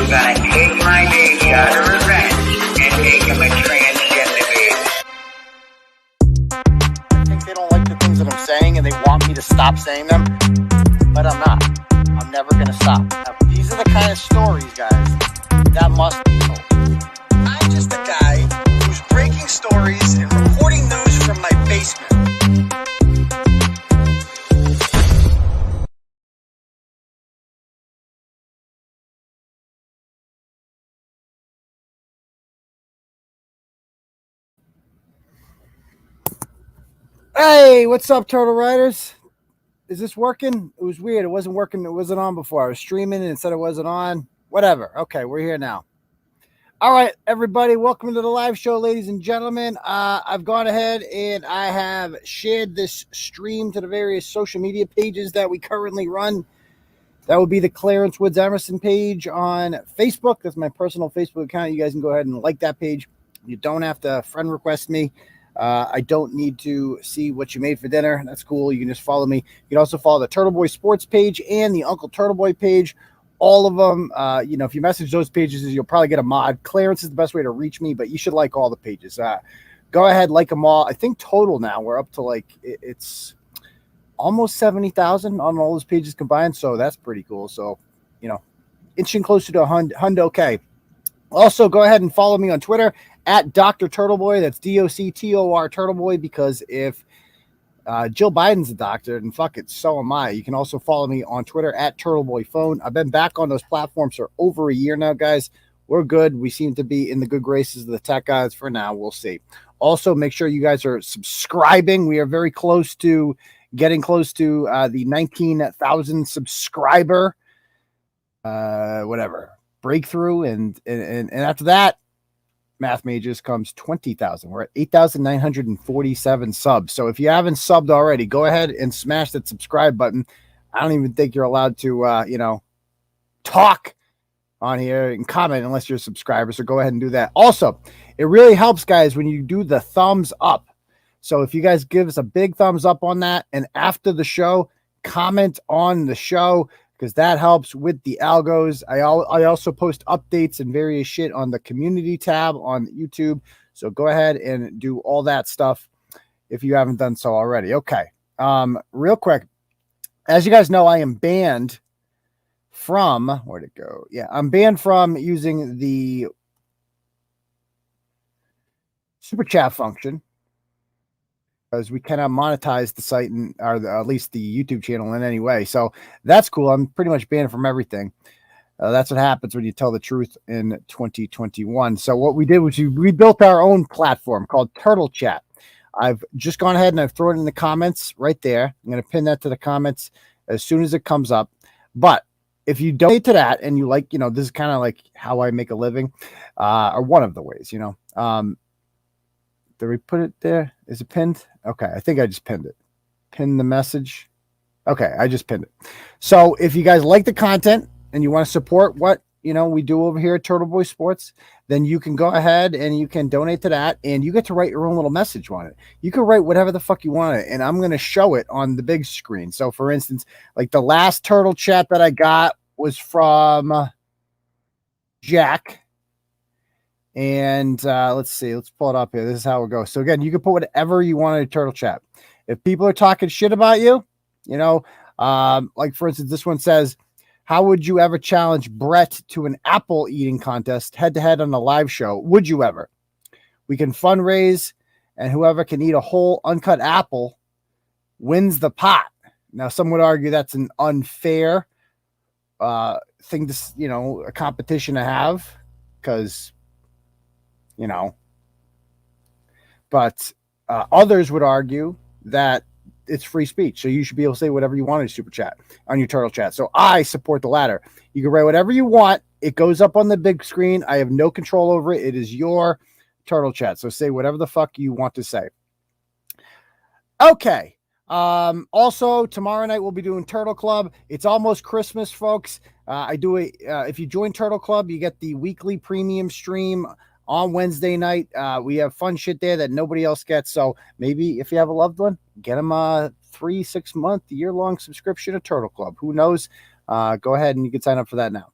gonna take my baby out of revenge and make him a transgender baby. I think they don't like the things that I'm saying and they want me to stop saying them, but I'm not. I'm never gonna stop. Now, these are the kind of stories, guys, that must be told. I'm just a guy who's breaking stories and reporting news from my basement. Hey, what's up, Turtle Riders? Is this working? It was weird. It wasn't working. It wasn't on before. I was streaming and it said it wasn't on. Whatever. Okay, we're here now. All right, everybody. Welcome to the live show, ladies and gentlemen. I've gone ahead and I have shared this stream to the various social media pages that we currently run. That would be the Clarence Woods Emerson page on Facebook. That's my personal Facebook account. You guys can go ahead and like that page. You don't have to friend request me. I don't need to see what you made for dinner. That's cool. You can just follow me. You can also follow the Turtleboy Sports page and the Uncle Turtleboy page. All of them, if you message those pages, you'll probably get a mod. Clarence is the best way to reach me, but you should like all the pages. Go ahead, like them all. I think total now we're up to it's almost 70,000 on all those pages combined. So that's pretty cool. So, inching closer to hundo K. Also, go ahead and follow me on Twitter at Dr. Turtleboy. That's DOCTOR Turtleboy, because if Jill Biden's a doctor, then fuck it, so am I. You can also follow me on Twitter at TurtleboyPhone. I've been back on those platforms for over a year now, guys. We're good. We seem to be in the good graces of the tech guys for now. We'll see. Also, make sure you guys are subscribing. We are very close to getting close to the 19,000 subscriber breakthrough, and after that, math majors, comes 20,000. We're at 8,947 subs. So if you haven't subbed already, go ahead and smash that subscribe button. I don't even think you're allowed to talk on here and comment unless you're a subscriber. So go ahead and do that. Also, it really helps, guys, when you do the thumbs up. So if you guys give us a big thumbs up on that, and after the show, comment on the show, because that helps with the algos. I also post updates and various shit on the community tab on YouTube. So go ahead and do all that stuff if you haven't done so already. Okay. Real quick, as you guys know, I am banned from, where'd it go? Yeah, I'm banned from using the super chat function, because we cannot monetize the site or at least the YouTube channel in any way. So that's cool. I'm pretty much banned from everything. That's what happens when you tell the truth in 2021. So what we did was we built our own platform called Turtle Chat. I've just gone ahead and I've thrown it in the comments right there. I'm going to pin that to the comments as soon as it comes up. But if you donate to that and you like, this is kind of like how I make a living, or one of the ways, did we put it there? Is it pinned? Okay, I think I just pinned it. Pin the message. Okay, I just pinned it. So if you guys like the content and you want to support what we do over here at Turtleboy Sports, then you can go ahead and you can donate to that, and you get to write your own little message on it. You can write whatever the fuck you want, and I'm going to show it on the big screen. So for instance, like the last Turtle Chat that I got was from Jack. And let's see, let's pull it up here. This is how it goes. So again, you can put whatever you want in a Turtle Chat. If people are talking shit about you, like for instance, this one says, how would you ever challenge Brett to an apple eating contest head to head on a live show? Would you ever? We can fundraise, and whoever can eat a whole uncut apple wins the pot. Now, some would argue that's an unfair thing to, a competition to have, because but others would argue that it's free speech. So you should be able to say whatever you want in super chat on your Turtle Chat. So I support the latter. You can write whatever you want. It goes up on the big screen. I have no control over it. It is your Turtle Chat. So say whatever the fuck you want to say. Okay. Also tomorrow night we'll be doing Turtle Club. It's almost Christmas, folks. If you join Turtle Club, you get the weekly premium stream on Wednesday night. We have fun shit there that nobody else gets. So maybe if you have a loved one, get them a 3-6 month, year-long subscription to Turtle Club. Who knows? Go ahead and you can sign up for that now.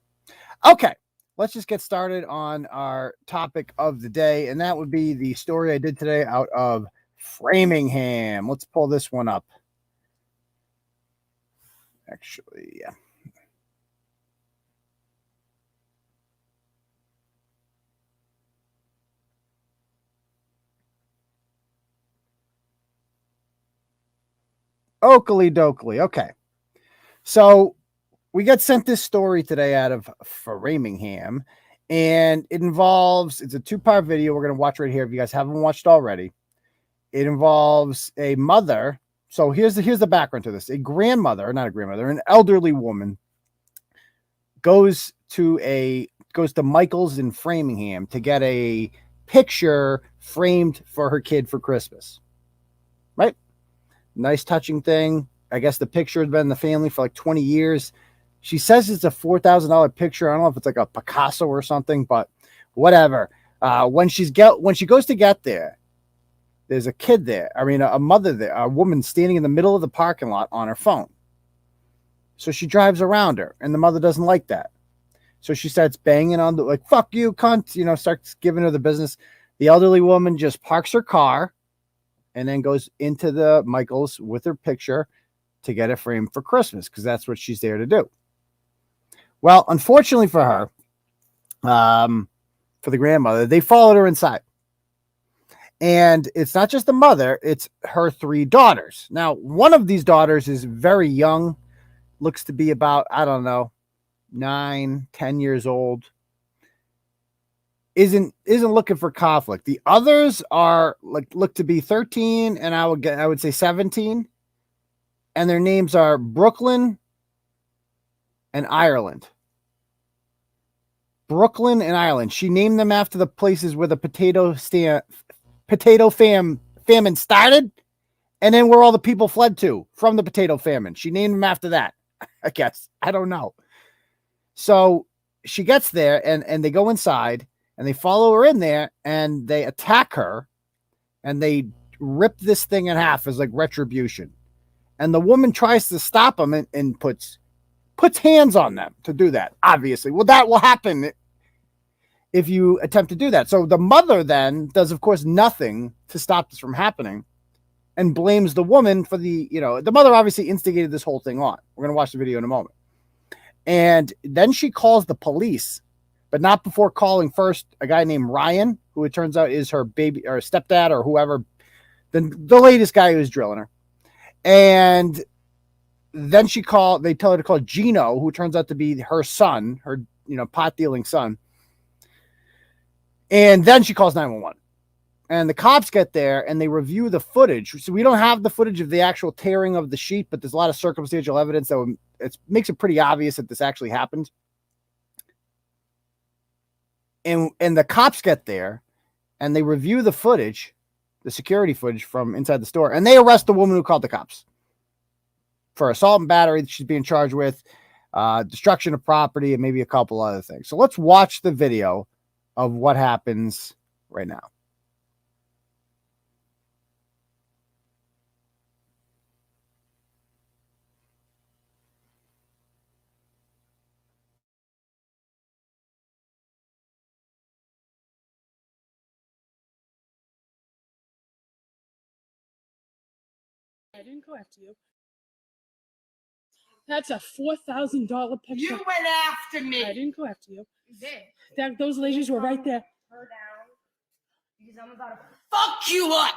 Okay. let's just get started on our topic of the day, and that would be the story I did today out of Framingham. Let's pull this one up. Actually, yeah. Oakley dokley. Okay. So we got sent this story today out of Framingham, and it's a 2-part video we're going to watch right here if you guys haven't watched already. It involves a mother. So here's the background to this. An elderly woman goes to Michael's in Framingham to get a picture framed for her kid for Christmas. Right? Nice touching thing. I guess the picture has been in the family for like 20 years. She says it's a $4,000 picture. I don't know if it's like a Picasso or something, but whatever. When she goes to get there, there's a kid there. I mean, a mother there, a woman standing in the middle of the parking lot on her phone. So she drives around her, and the mother doesn't like that. So she starts banging on the, like, fuck you, cunt, starts giving her the business. The elderly woman just parks her car and then goes into the Michael's with her picture to get it framed for Christmas, because that's what she's there to do. Well, unfortunately for her, for the grandmother, they followed her inside. And it's not just the mother, it's her 3 daughters. Now, one of these daughters is very young, looks to be about, I don't know, 9, 10 years old. Isn't looking for conflict. The others are look to be 13 and I would say 17. And their names are Brooklyn and Ireland. Brooklyn and Ireland. She named them after the places where the potato famine started, and then where all the people fled to from the potato famine. She named them after that, I guess. I don't know. So she gets there, and they go inside, and they follow her in there, and they attack her, and they rip this thing in half as like retribution. And the woman tries to stop them and puts hands on them to do that, obviously. Well, that will happen if you attempt to do that. So the mother then does, of course, nothing to stop this from happening and blames the woman for the mother obviously instigated this whole thing on. We're going to watch the video in a moment. And then she calls the police, but not before calling first a guy named Ryan, who it turns out is her baby or stepdad or whoever, the latest guy who's drilling her. And then they tell her to call Gino, who turns out to be her son, her, pot dealing son. And then she calls 911. And the cops get there and they review the footage. So we don't have the footage of the actual tearing of the sheet, but there's a lot of circumstantial evidence that makes it pretty obvious that this actually happened. And the cops get there and they review the footage, the security footage from inside the store, and they arrest the woman who called the cops for assault and battery that she's being charged with, destruction of property, and maybe a couple other things. So let's watch the video of what happens right now. I didn't go after you. That's a $4,000 picture. You went after me. I didn't go after you. You did. Those ladies were right there. Her down because I'm about to fuck you up.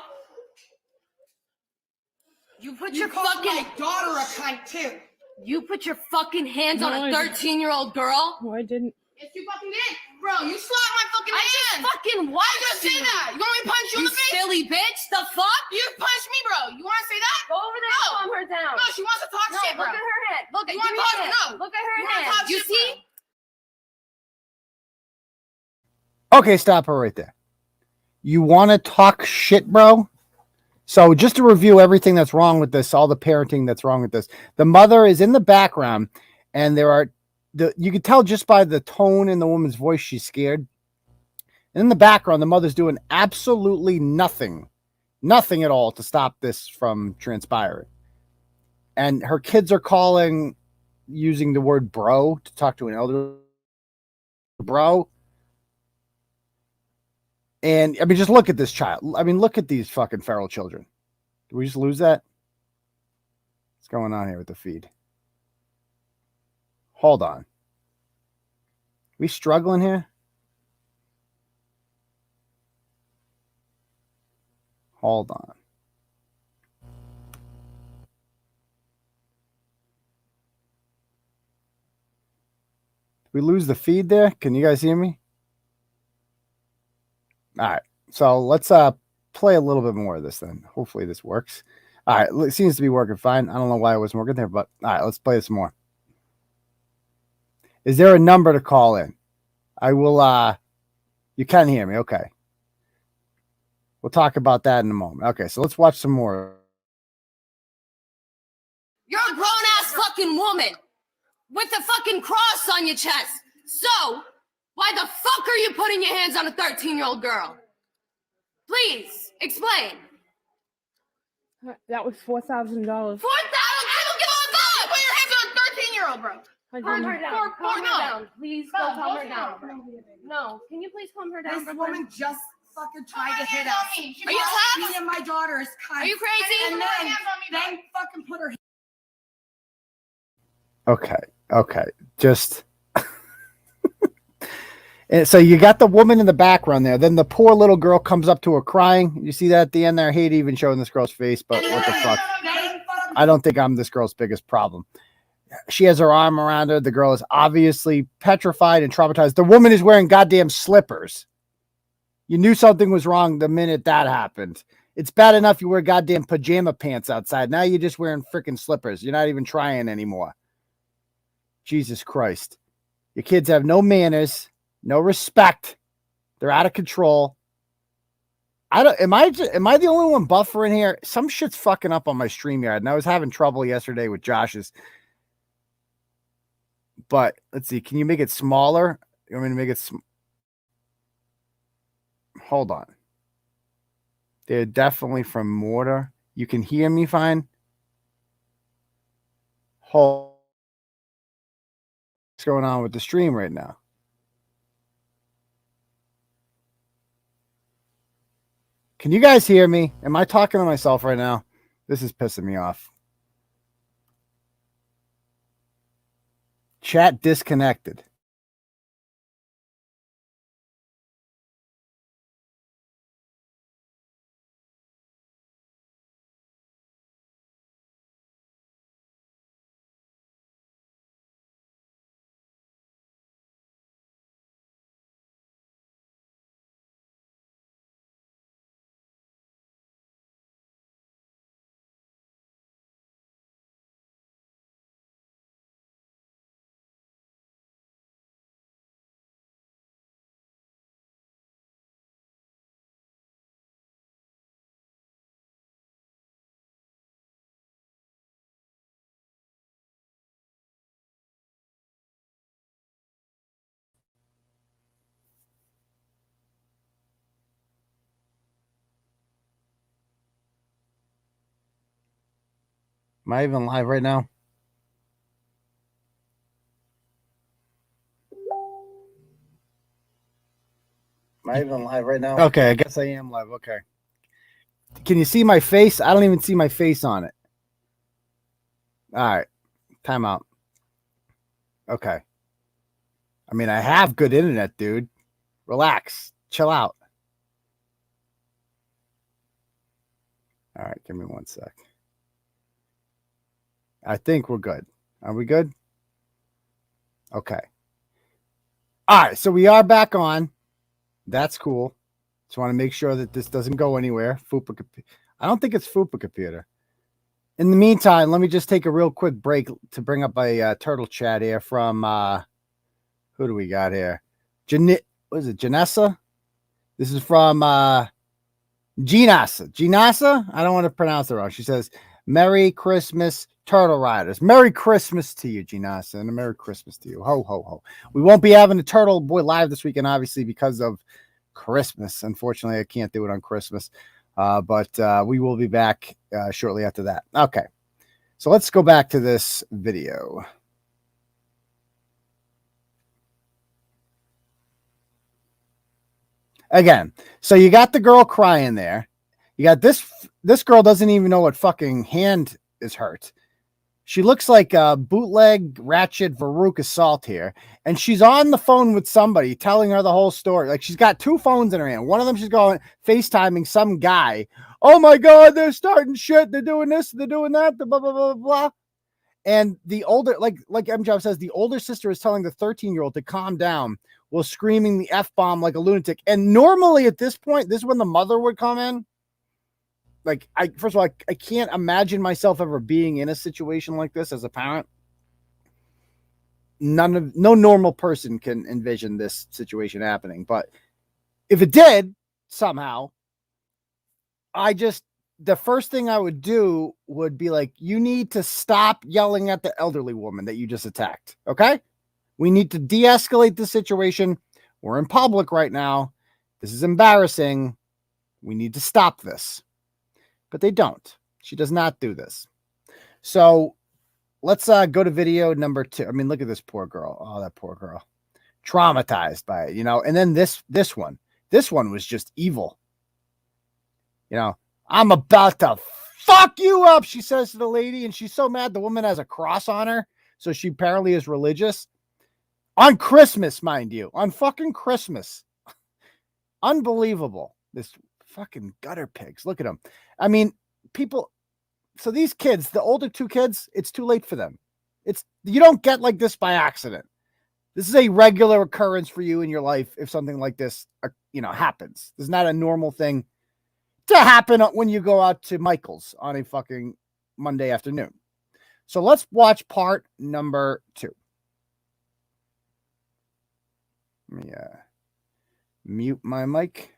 You put your fucking my daughter a cunt too. You put your fucking hands on a 13-year-old girl. No, I didn't. Yes, you fucking did, bro. You slapped my fucking hand. I just fucking why you say that? You want me to punch you in the face? You silly bitch. The fuck? You punched me, bro. You want to say that? Go over there and calm her down. No, she wants to talk shit, bro. Look at her head. Look at your head. No. Look at her head. You see? Okay, stop her right there. You want to talk shit, bro? So just to review everything that's wrong with this, all the parenting that's wrong with this. The mother is in the background, and you can tell just by the tone in the woman's voice she's scared. And in the background, the mother's doing absolutely nothing at all to stop this from transpiring. And her kids are using the word bro to talk to an elderly bro. And I mean, just look at this child. I mean, look at these fucking feral children. Did we just lose that? What's going on here with the feed? Hold on. We struggling here? Hold on. Did we lose the feed there? Can you guys hear me? All right. So let's play a little bit more of this then. Hopefully this works. All right. It seems to be working fine. I don't know why it wasn't working there, but all right, let's play this more. Is there a number to call in? I will you can hear me. Okay. We'll talk about that in a moment. Okay, so let's watch some more. You're a grown-ass fucking woman with a fucking cross on your chest. So, why the fuck are you putting your hands on a 13-year-old girl? Please, explain. That was $4,000. $4,000? I don't give a fuck! Put your hands on a 13-year-old, bro. Calm her down. Calm her down. Please go calm her down. No, can you please calm her down? This woman just fucking tried to hit us. Are you tough? Me and my daughter is kind. Are you crazy? And then fucking put her. Okay. Just and so you got the woman in the background there. Then the poor little girl comes up to her crying. You see that at the end there? I hate even showing this girl's face, but what the fuck? I don't think I'm this girl's biggest problem. She has her arm around her. The girl is obviously petrified and traumatized. The woman is wearing goddamn slippers. You knew something was wrong the minute that happened. It's bad enough you wear goddamn pajama pants outside. Now you're just wearing freaking slippers. You're not even trying anymore. Jesus Christ. Your kids have no manners, no respect. They're out of control. Am I the only one buffering here? Some shit's fucking up on my StreamYard, and I was having trouble yesterday with Josh's. But let's see. Can you make it smaller? You want me to make it hold on. They're definitely from Mortar. You can hear me fine. What's going on with the stream right now? Can you guys hear me? Am I talking to myself right now? This is pissing me off. Chat disconnected. Am I even live right now? Am I even live right now? Okay, I guess I am live. Okay. Can you see my face? I don't even see my face on it. All right. Time out. Okay. I mean, I have good internet, dude. Relax. Chill out. All right. Give me 1 sec. I think we're good. Are we good? Okay. All right. So we are back on. That's cool. Just want to make sure that this doesn't go anywhere. I don't think it's Fupa Computer. In the meantime, let me just take a real quick break to bring up a turtle chat here from who do we got here? What is it? Janessa? This is from Ginasa. Ginasa? I don't want to pronounce it wrong. She says, Merry Christmas, Turtle Riders. Merry Christmas to you, Ginasa, and a Merry Christmas to you. Ho, ho, ho. We won't be having the Turtle Boy live this weekend, obviously, because of Christmas. Unfortunately, I can't do it on Christmas. But we will be back shortly after that. Okay. So let's go back to this video. Again, so you got the girl crying there. You got this girl doesn't even know what fucking hand is hurt. She looks like a bootleg ratchet Veruca assault here. And she's on the phone with somebody telling her the whole story. Like she's got two phones in her hand. One of them she's going FaceTiming some guy. Oh my God, they're starting shit. They're doing this, they're doing that, blah, blah, blah, blah. And the older, like MJob says, the older sister is telling the 13-year-old to calm down while screaming the F-bomb like a lunatic. And normally at this point, this is when the mother would come in. Like, first of all, I can't imagine myself ever being in a situation like this as a parent. No normal person can envision this situation happening. But if it did somehow, the first thing I would do would be like, you need to stop yelling at the elderly woman that you just attacked. Okay. We need to de-escalate the situation. We're in public right now. This is embarrassing. We need to stop this. But they don't. She does not do this. So let's go to video number 2. I mean, look at this poor girl. Oh, that poor girl. Traumatized by it, you know. And then this one. This one was just evil. You know, I'm about to fuck you up, she says to the lady. And she's so mad the woman has a cross on her. So she apparently is religious. On Christmas, mind you. On fucking Christmas. Unbelievable. This fucking gutter pigs. Look at them. I mean, people. So these kids, the older 2 kids, it's too late for them. You don't get like this by accident. This is a regular occurrence for you in your life. If something like this, happens, this is not a normal thing to happen when you go out to Michael's on a fucking Monday afternoon. So let's watch part number 2. Let me mute my mic.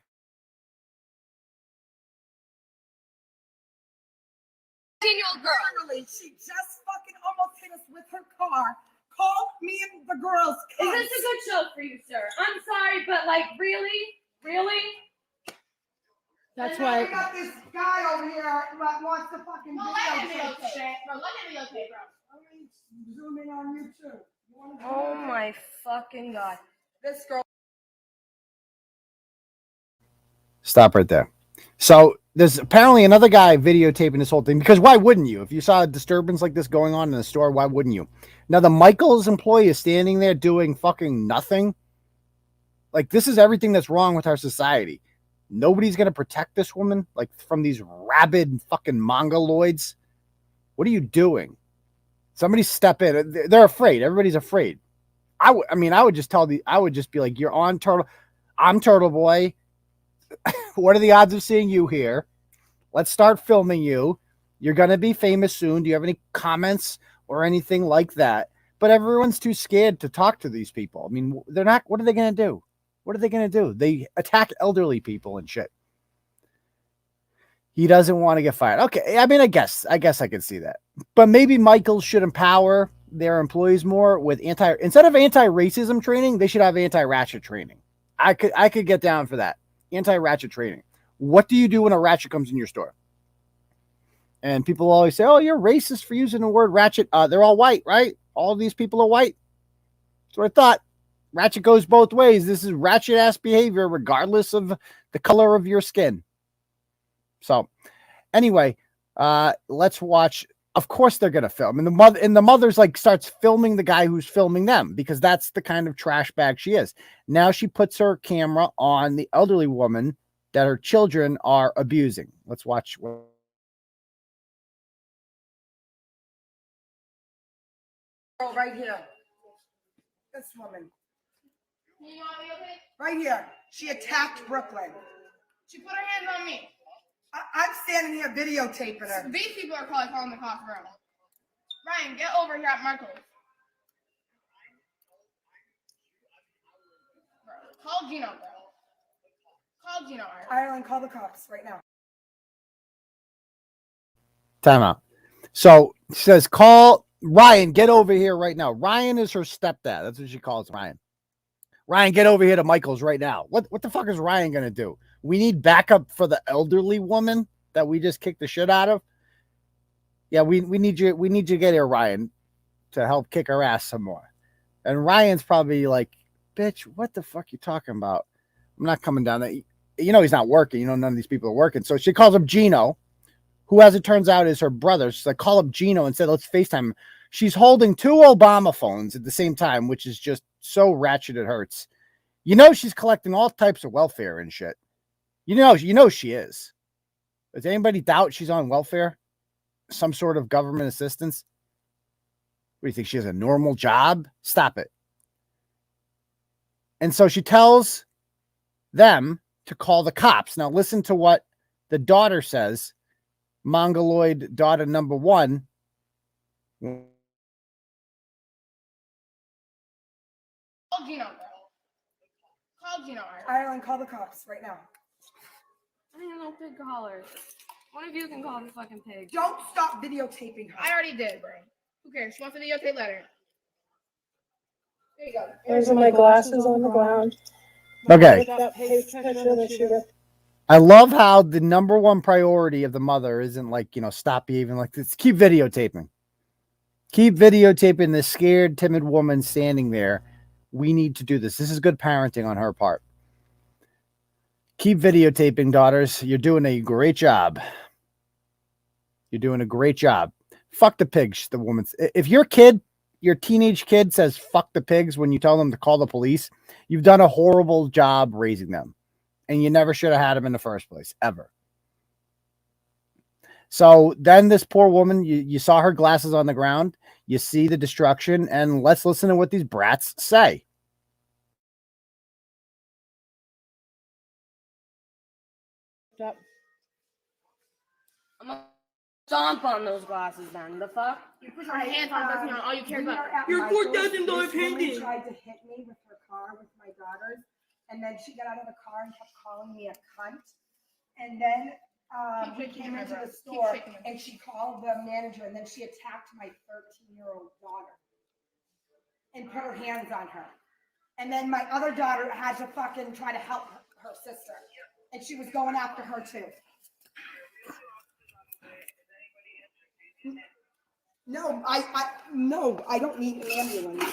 Girl. She just fucking almost hit us with her car. Called me and the girls. Is this a good show for you, sir? I'm sorry, but like, really? That's and why. We got this guy over here that wants to fucking Well, let him be okay, bro. Let him be okay, bro. I'm gonna zoom in on you too. Oh my fucking God. This girl. Stop right there. So there's apparently another guy videotaping this whole thing, because why wouldn't you? If you saw a disturbance like this going on in the store, why wouldn't you? Now the Michael's employee is standing there doing fucking nothing. Like, this is everything that's wrong with our society. Nobody's going to protect this woman, like, from these rabid fucking mongoloids. What are you doing? Somebody step in. They're afraid. Everybody's afraid. I would just be like, you're on I'm Turtleboy. What are the odds of seeing you here? Let's start filming you. You're going to be famous soon. Do you have any comments or anything like that? But everyone's too scared to talk to these people. I mean, they're not. What are they going to do? What are they going to do? They attack elderly people and shit. He doesn't want to get fired. Okay. I mean, I guess I can see that. But maybe Michael should empower their employees more with instead of anti-racism training, they should have anti-ratchet training. I could get down for that. Anti-ratchet training. What do you do when a ratchet comes in your store? And people always say, oh, you're racist for using the word ratchet. They're all white, right? All these people are white. That's what I thought. Ratchet goes both ways. This is ratchet ass behavior, regardless of the color of your skin. So anyway, let's watch. Of course they're going to film. And the mother's like starts filming the guy who's filming them, because that's the kind of trash bag she is. Now she puts her camera on the elderly woman that her children are abusing. Let's watch. Girl right here. This woman. You want me okay? Right here. She attacked Brooklyn. She put her hands on me. I'm standing here videotaping her. These people are probably calling the cops, bro. Ryan, get over here at Marco's. Bro, call Gino, bro. Call Gino. Ireland, call the cops right now. Time out. So she says, call Ryan, get over here right now. Ryan is her stepdad. That's what she calls Ryan. Ryan, get over here to Michael's right now. What the fuck is Ryan going to do? We need backup for the elderly woman that we just kicked the shit out of. Yeah, we need you. We need you to get here, Ryan, to help kick her ass some more. And Ryan's probably like, bitch, what the fuck you talking about? I'm not coming down there. You know he's not working. You know none of these people are working. So she calls up Gino, who, as it turns out, is her brother. She's like, call up Gino and said, let's FaceTime. She's holding 2 Obama phones at the same time, which is just so ratchet it hurts. You know she's collecting all types of welfare and shit. You know she is. Does anybody doubt she's on welfare? Some sort of government assistance? What do you think? She has a normal job? Stop it. And so she tells them to call the cops. Now listen to what the daughter says. Mongoloid daughter number 1. Call Gino, bro. Call Gino. Ireland, call the cops right now. I don't even know pig callers. One of you can call the fucking pig. Don't stop videotaping her. I already did, bro. Who cares? She wants a videotape letter. There you go. There's my glasses on the ground. Okay. That picture that she got. I love how the number 1 priority of the mother isn't like, stop behaving like this. Keep videotaping. Keep videotaping this scared, timid woman standing there. We need to do this. This is good parenting on her part. Keep videotaping, daughters. You're doing a great job. You're doing a great job. Fuck the pigs, the woman's. If your teenage kid says fuck the pigs when you tell them to call the police, you've done a horrible job raising them. And you never should have had them in the first place, ever. So then this poor woman, you saw her glasses on the ground. You see the destruction. And let's listen to what these brats say. Yep. I'm gonna stomp on those glasses then. The fuck? You put your hands on this, all you care about. Your $4,000 painting. Tried to hit me with her car with my daughters, and then she got out of the car and kept calling me a cunt. And then we came into the store, and she called the manager, and then she attacked my 13-year-old daughter and put her hands on her. And then my other daughter had to fucking try to help her sister, and she was going after her too. No, I don't need an ambulance.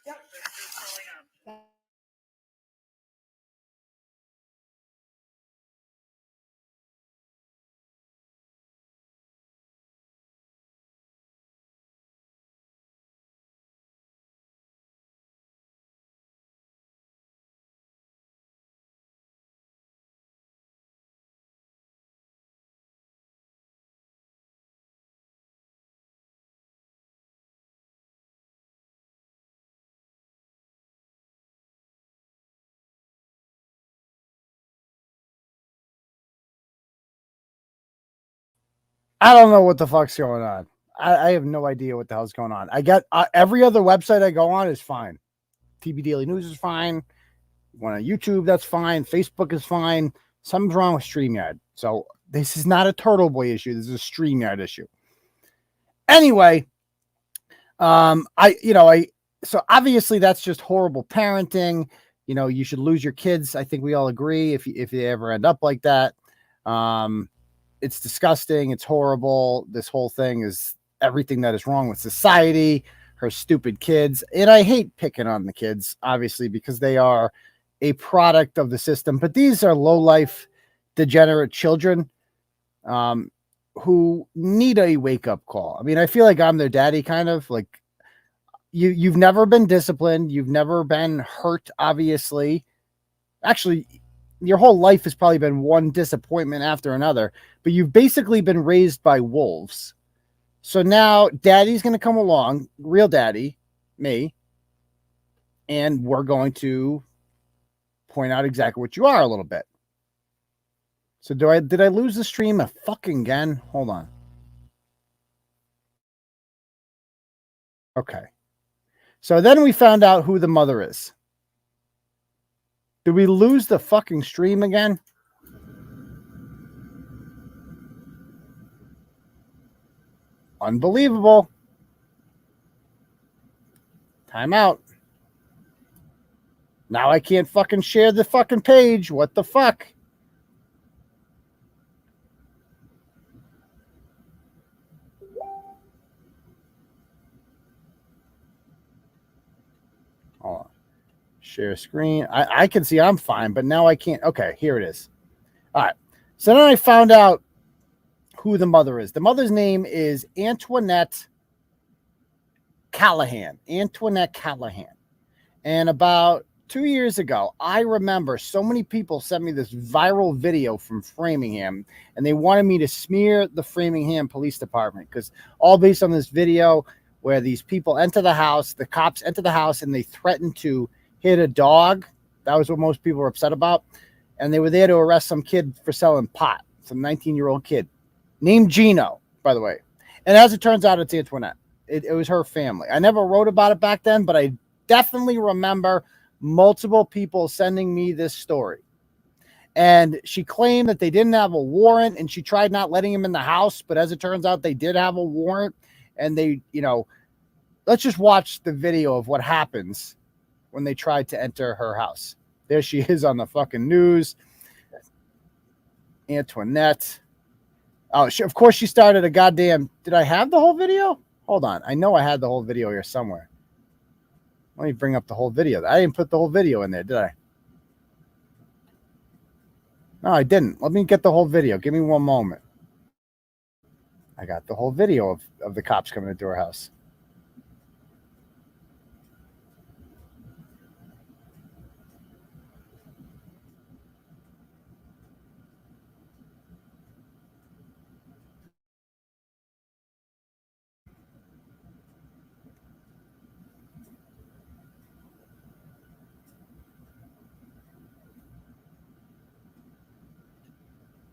Yep. I don't know what the fuck's going on. I have no idea what the hell's going on. I get every other website I go on is fine. TV Daily News is fine. One on YouTube, that's fine. Facebook is fine. Something's wrong with StreamYard. So this is not a Turtleboy issue. This is a StreamYard issue. Anyway, so obviously that's just horrible parenting. You should lose your kids. I think we all agree if they ever end up like that. It's disgusting. It's horrible. This whole thing is everything that is wrong with society, her stupid kids. And I hate picking on the kids, obviously, because they are a product of the system. But these are low-life, degenerate children who need a wake-up call. I mean, I feel like I'm their daddy, kind of. Like, you've never been disciplined. You've never been hurt, obviously. Actually, your whole life has probably been one disappointment after another, but you've basically been raised by wolves. So now daddy's going to come along, real daddy, me, and we're going to point out exactly what you are a little bit. So did I lose the stream fucking again? Hold on. Okay. So then we found out who the mother is. Did we lose the fucking stream again? Unbelievable. Time out. Now I can't fucking share the fucking page. What the fuck? Hold on. Share screen. I can see I'm fine, but now I can't. Okay, here it is. All right. So then I found out who the mother is. The mother's name is Antoinette Callahan. Antoinette Callahan. And about 2 years ago, I remember so many people sent me this viral video from Framingham, and they wanted me to smear the Framingham Police Department because all based on this video where these people enter the house, the cops enter the house, and they threaten to hit a dog. That was what most people were upset about. And they were there to arrest some kid for selling pot, some 19-year-old kid named Gino, by the way. And as it turns out, it's Antoinette. It was her family. I never wrote about it back then, but I definitely remember multiple people sending me this story. And she claimed that they didn't have a warrant, and she tried not letting him in the house. But as it turns out, they did have a warrant. And they, let's just watch the video of what happens when they tried to enter her house. There she is on the fucking news. Antoinette. Oh, of course she started a goddamn... Did I have the whole video? Hold on. I know I had the whole video here somewhere. Let me bring up the whole video. I didn't put the whole video in there, did I? No, I didn't. Let me get the whole video. Give me one moment. I got the whole video of the cops coming into her house.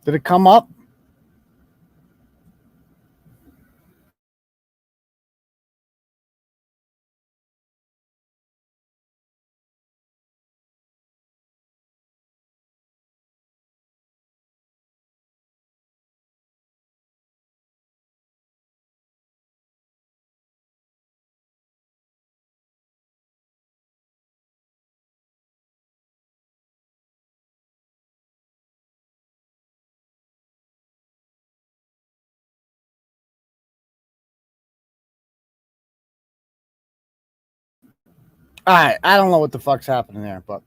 Did it come up? All right, I don't know what the fuck's happening there, but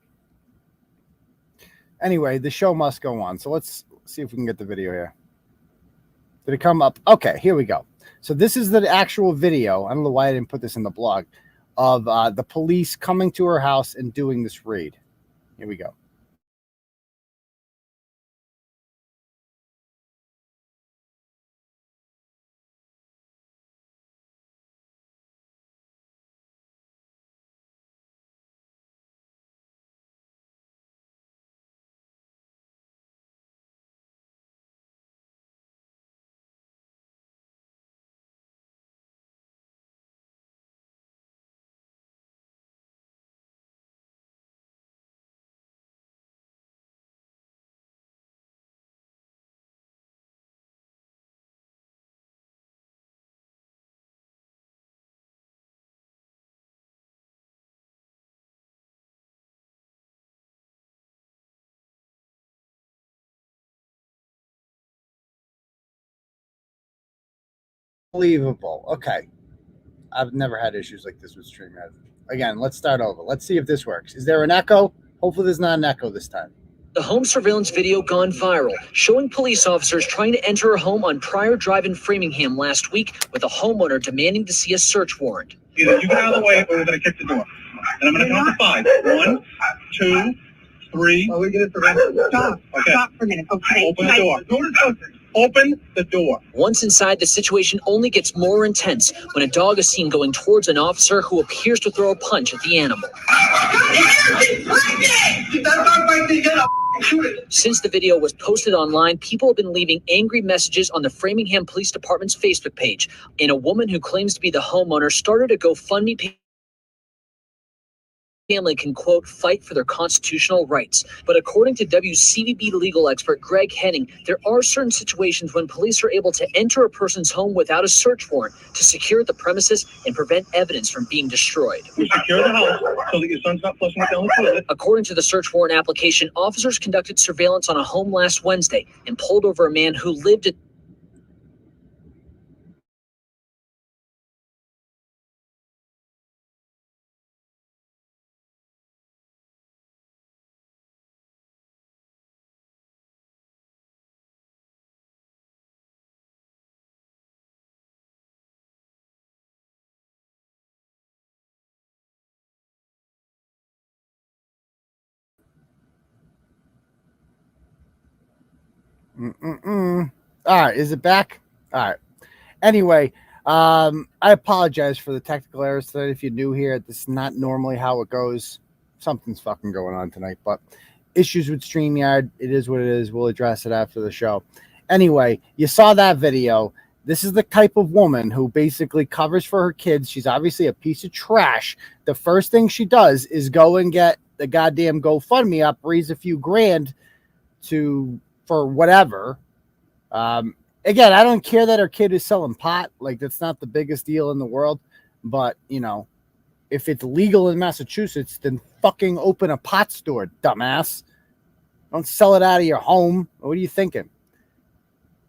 anyway, the show must go on. So let's see if we can get the video here. Did it come up? Okay, here we go. So this is the actual video. I don't know why I didn't put this in the blog of the police coming to her house and doing this raid. Here we go. Unbelievable. Okay. I've never had issues like this with StreamYard. Again, let's start over. Let's see if this works. Is there an echo? Hopefully there's not an echo this time. The home surveillance video gone viral, showing police officers trying to enter a home on Pryor Drive in Framingham last week with a homeowner demanding to see a search warrant. Either you get out of the way or we're going to kick the door. And I'm going to count to 5. 1, 2, 3. Oh, we get it for Stop. Okay. Stop for a minute. Okay. Open the door. Open the door. Once inside, the situation only gets more intense when a dog is seen going towards an officer who appears to throw a punch at the animal. Since the video was posted online, people have been leaving angry messages on the Framingham Police Department's Facebook page, and a woman who claims to be the homeowner started a GoFundMe page. Family can, quote, fight for their constitutional rights. But according to WCVB legal expert Greg Henning, there are certain situations when police are able to enter a person's home without a search warrant to secure the premises and prevent evidence from being destroyed. We secure the house so that your son's not flushing it down the toilet. According to the search warrant application, officers conducted surveillance on a home last Wednesday and pulled over a man who lived at All right, is it back? All right. Anyway, I apologize for the technical errors today. If you're new here, this is not normally how it goes. Something's fucking going on tonight, but issues with StreamYard. It is what it is. We'll address it after the show. Anyway, you saw that video. This is the type of woman who basically covers for her kids. She's obviously a piece of trash. The first thing she does is go and get the goddamn GoFundMe up, raise a few grand for whatever. Again, I don't care that her kid is selling pot. Like, that's not the biggest deal in the world. But, you know, if it's legal in Massachusetts, then fucking open a pot store, dumbass. Don't sell it out of your home. What are you thinking?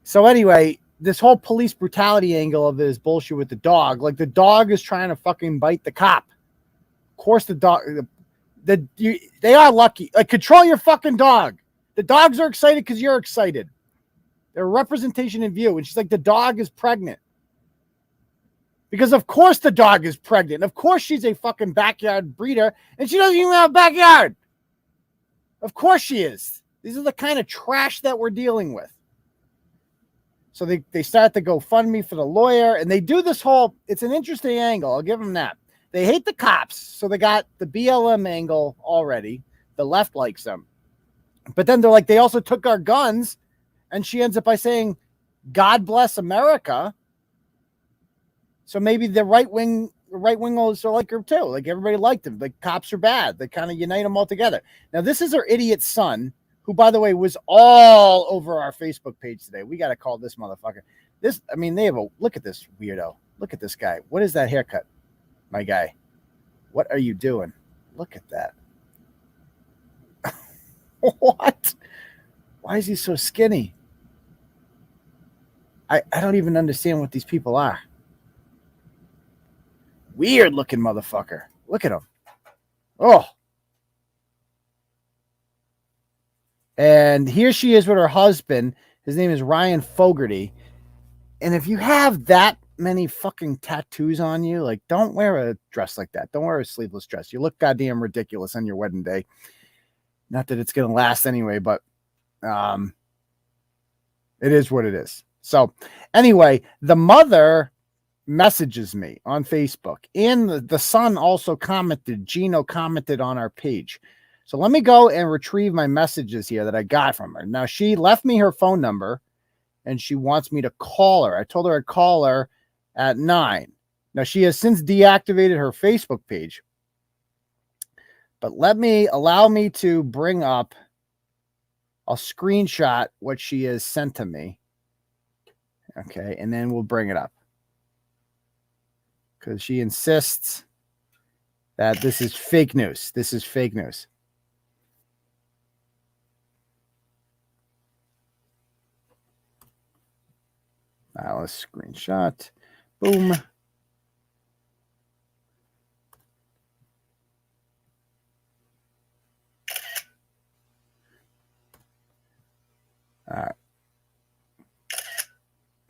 So anyway, this whole police brutality angle of it is bullshit with the dog. Like, the dog is trying to fucking bite the cop. Of course, the dog, they are lucky. Like, control your fucking dog. The dogs are excited because you're excited. They're a representation of you. And she's like, the dog is pregnant. Because of course the dog is pregnant. Of course she's a fucking backyard breeder. And she doesn't even have a backyard. Of course she is. These are the kind of trash that we're dealing with. So they start to GoFundMe for the lawyer. And they do this whole, it's an interesting angle. I'll give them that. They hate the cops. So they got the BLM angle already. The left likes them. But then they're like, they also took our guns. And she ends up by saying, God bless America. So maybe the right wingers are like her too. Like, everybody liked him. Like, cops are bad. They kind of unite them all together. Now, this is her idiot son, who, by the way, was all over our Facebook page today. We got to call this motherfucker. Look at this weirdo. Look at this guy. What is that haircut, my guy? What are you doing? Look at that. What? Why is he so skinny? I don't even understand what these people are. Weird looking motherfucker. Look at him. Oh. And here she is with her husband. His name is Ryan Fogarty. And if you have that many fucking tattoos on you, like, don't wear a dress like that. Don't wear a sleeveless dress. You look goddamn ridiculous on your wedding day. Not that it's going to last anyway, but it is what it is. So anyway, the mother messages me on Facebook, and the son also commented. Gino commented on our page. So let me go and retrieve my messages here that I got from her. Now, she left me her phone number and she wants me to call her. I told her I'd call her at 9. Now, she has since deactivated her Facebook page, but allow me to bring up, I'll screenshot what she has sent to me. Okay. And then we'll bring it up, because she insists that this is fake news. This is fake news. Now let's screenshot. Boom. All right.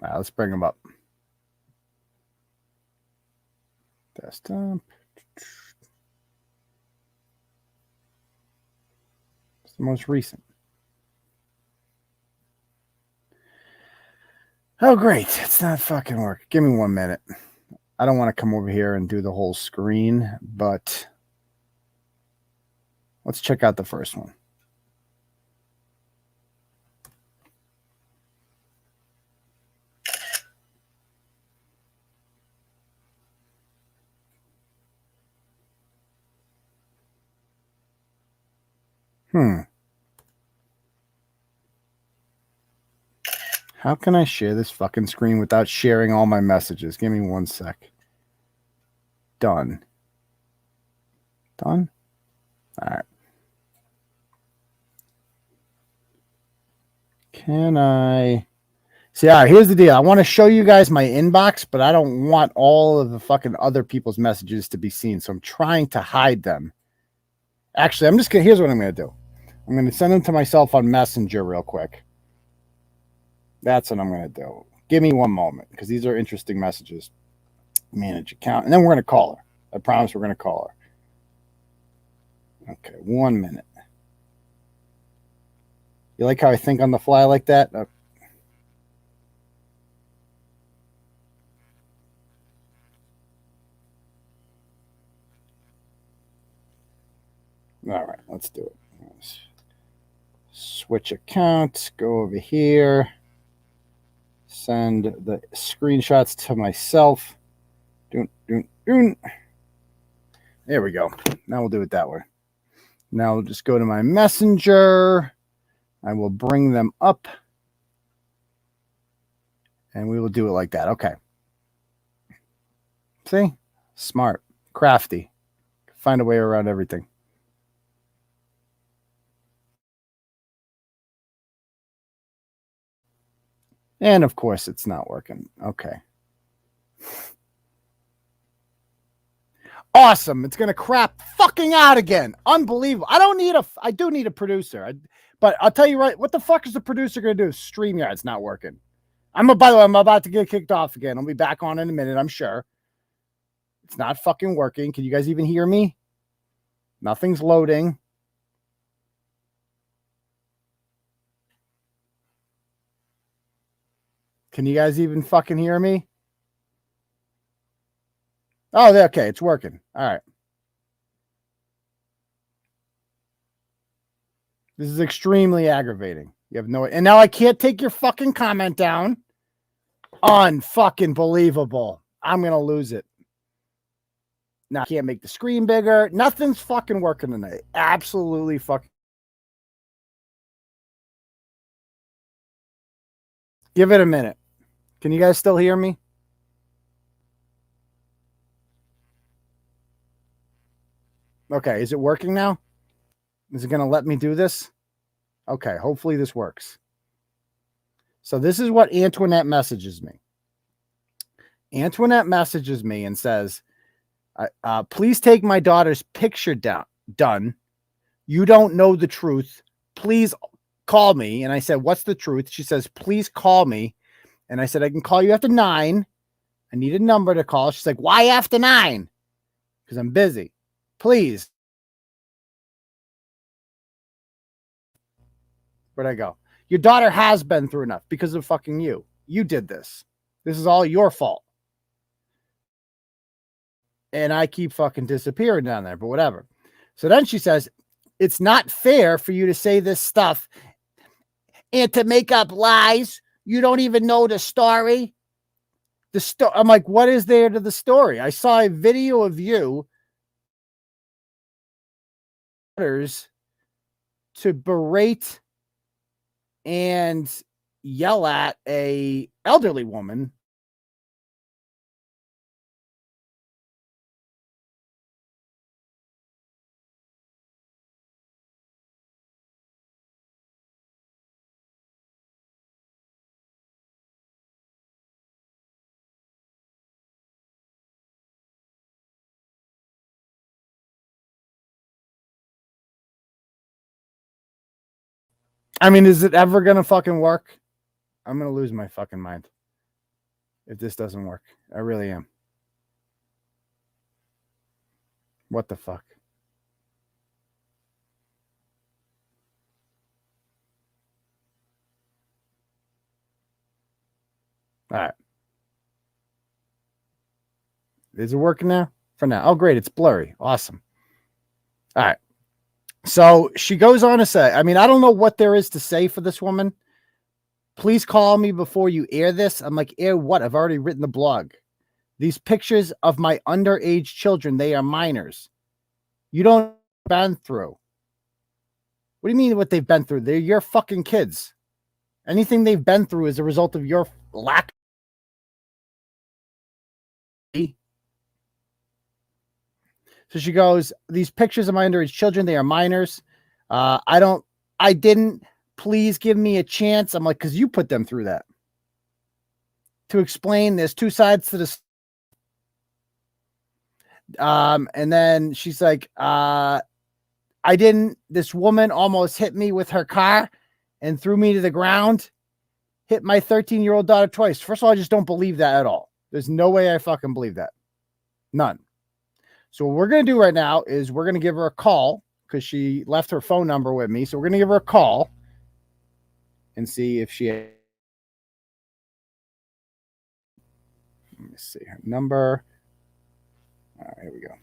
All right, let's bring them up. Desktop. It's the most recent. Oh, great. It's not fucking working. Give me 1 minute. I don't want to come over here and do the whole screen, but let's check out the first one. How can I share this fucking screen without sharing all my messages? Give me 1 sec. Done. Done? All right. Can I... See, all right, here's the deal. I want to show you guys my inbox, but I don't want all of the fucking other people's messages to be seen, so I'm trying to hide them. Actually, I'm just going to... Here's what I'm going to do. I'm going to send them to myself on Messenger real quick. That's what I'm going to do. Give me 1 moment, because these are interesting messages. Manage account. And then we're going to call her. I promise we're going to call her. Okay, 1 minute. You like how I think on the fly like that? All right, let's do it. Let's switch accounts, go over here, send the screenshots to myself. There we go. Now we'll do it that way. Now we'll just go to my messenger. I will bring them up. And we will do it like that. Okay. See? Smart. Crafty. Find a way around everything. And of course it's not working. Okay. Awesome. It's going to crap fucking out again. Unbelievable. I do need a producer. But I'll tell you right, what the fuck is the producer going to do? StreamYard's not working. By the way, I'm about to get kicked off again. I'll be back on in a minute, I'm sure. It's not fucking working. Can you guys even hear me? Nothing's loading. Can you guys even fucking hear me? Oh, okay. It's working. All right. This is extremely aggravating. You have no... And now I can't take your fucking comment down. Unfucking believable. I'm going to lose it. Now I can't make the screen bigger. Nothing's fucking working tonight. Absolutely fucking... Give it a minute. Can you guys still hear me? Okay, is it working now? Is it going to let me do this? Okay, hopefully this works. So this is what Antoinette messages me. Antoinette messages me and says, please take my daughter's picture done. You don't know the truth. Please call me. And I said, what's the truth? She says, please call me. And I said, I can call you after 9. I need a number to call. She's like, why after 9? Because I'm busy. Please. Where'd I go? Your daughter has been through enough because of fucking you. You did this. This is all your fault. And I keep fucking disappearing down there, but whatever. So then she says, it's not fair for you to say this stuff and to make up lies. You don't even know the story. I'm like, what is there to the story? I saw a video of you to berate and yell at a elderly woman. I mean, is it ever going to fucking work? I'm going to lose my fucking mind if this doesn't work. I really am. What the fuck? All right. Is it working now? For now. Oh, great. It's blurry. Awesome. All right. So she goes on to say, I mean, I don't know what there is to say for this woman. Please call me before you air this. I'm like, air what? I've already written the blog. These pictures of my underage children, they are minors. You don't been through. What do you mean what they've been through? They're your fucking kids. Anything they've been through is a result of your lack. So she goes, these pictures of my underage children, they are minors. I didn't. Please give me a chance. I'm like, because you put them through that. To explain, there's two sides to this. And then she's like, this woman almost hit me with her car and threw me to the ground. Hit my 13-year-old daughter twice. First of all, I just don't believe that at all. There's no way I fucking believe that. None. So what we're going to do right now is we're going to give her a call because she left her phone number with me. So we're going to give her a call and see if she. Let me see her number. All right, here we go.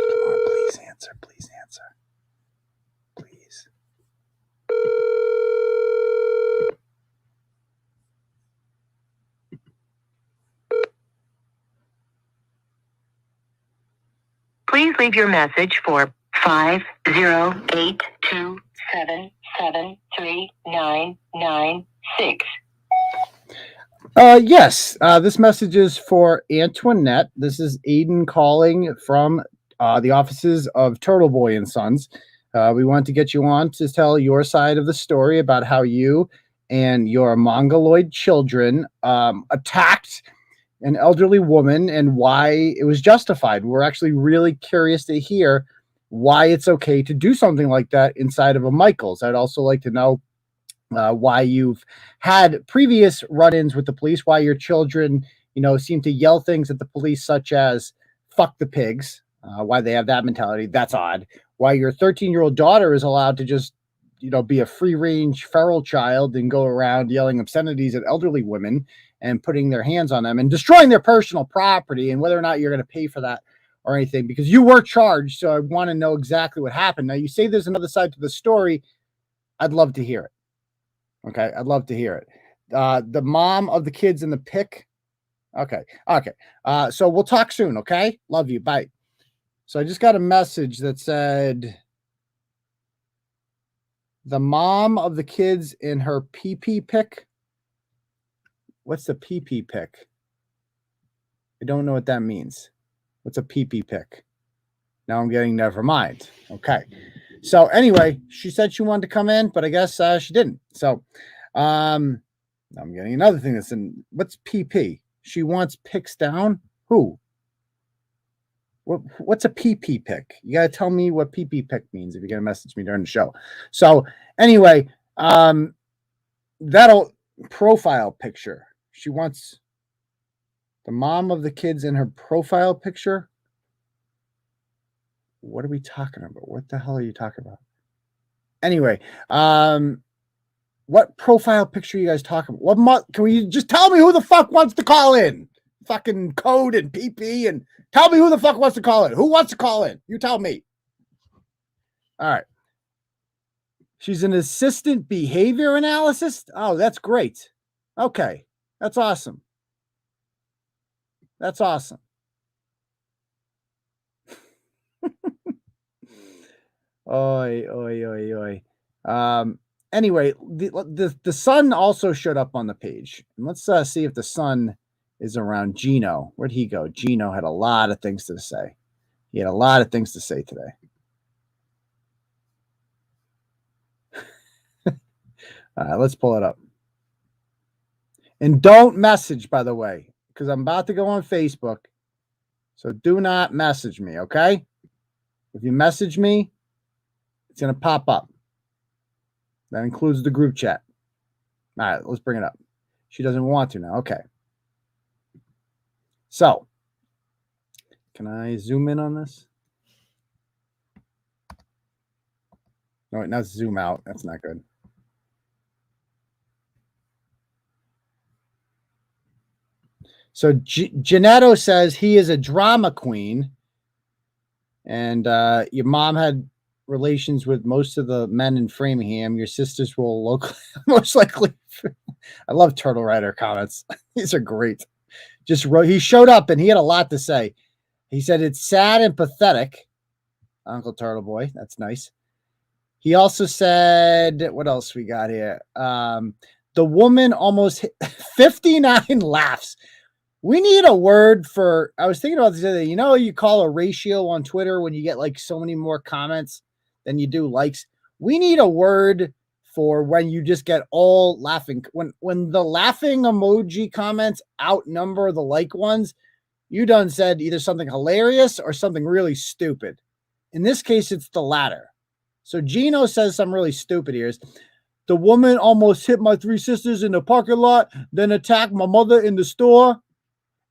Come on, please answer. Please answer. Please. Please leave your message for 50827739996. Yes, this message is for Antoinette. This is Aidan calling from the offices of Turtleboy and Sons. We want to get you on to tell your side of the story about how you and your mongoloid children attacked an elderly woman and why it was justified. We're actually really curious to hear why it's okay to do something like that inside of a Michael's. I'd also like to know why you've had previous run-ins with the police, why your children, seem to yell things at the police such as fuck the pigs, why they have that mentality. That's odd. Why your 13-year-old daughter is allowed to just, be a free-range feral child and go around yelling obscenities at elderly women and putting their hands on them and destroying their personal property, and whether or not you're going to pay for that or anything, because you were charged. So I want to know exactly what happened. Now, you say there's another side to the story. I'd love to hear it. Okay, I'd love to hear it. The mom of the kids in the pic. Okay. So we'll talk soon, okay? Love you. Bye. So I just got a message that said the mom of the kids in her PP pic. What's the PP pic? I don't know what that means. What's a PP pic? Now I'm getting never mind. Okay. So anyway, she said she wanted to come in, but I guess she didn't. So I'm getting another thing that's in. What's PP? She wants pics down? Who? What's a PP pic? You got to tell me what PP pic means if you're going to message me during the show. So anyway, that'll profile picture. She wants the mom of the kids in her profile picture. What are we talking about? What the hell are you talking about? Anyway, what profile picture are you guys talking about? Can we just tell me who the fuck wants to call in? Fucking code and PP, and tell me who the fuck wants to call in. Who wants to call in? You tell me. All right. She's an assistant behavior analyst. Oh, that's great. Okay. That's awesome. That's awesome. Oy. Anyway, the son also showed up on the page. And let's see if the son is around Gino. Where'd he go? Gino had a lot of things to say. He had a lot of things to say today. All right, let's pull it up. And don't message, by the way, because I'm about to go on Facebook. So do not message me, okay? If you message me, it's going to pop up. That includes the group chat. All right, let's bring it up. She doesn't want to now. Okay. So, can I zoom in on this? No, wait, not zoom out. That's not good. So, Gineto says he is a drama queen, and your mom had relations with most of the men in Framingham. Your sisters will most likely. I love Turtle Rider comments. These are great. He showed up and he had a lot to say. He said it's sad and pathetic. Uncle Turtleboy, that's nice. He also said, what else we got here? The woman almost hit 59 laughs. We need a word for, I was thinking about this other day. You call a ratio on Twitter when you get like so many more comments than you do likes. We need a word for when you just get all laughing. When the laughing emoji comments outnumber the like ones, you done said either something hilarious or something really stupid. In this case, it's the latter. So Gino says something really stupid here. The woman almost hit my 3 sisters in the parking lot, then attacked my mother in the store.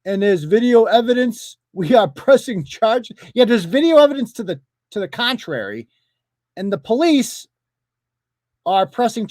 And there's video evidence. We are pressing charges. Yeah, there's video evidence to the contrary. And the police are pressing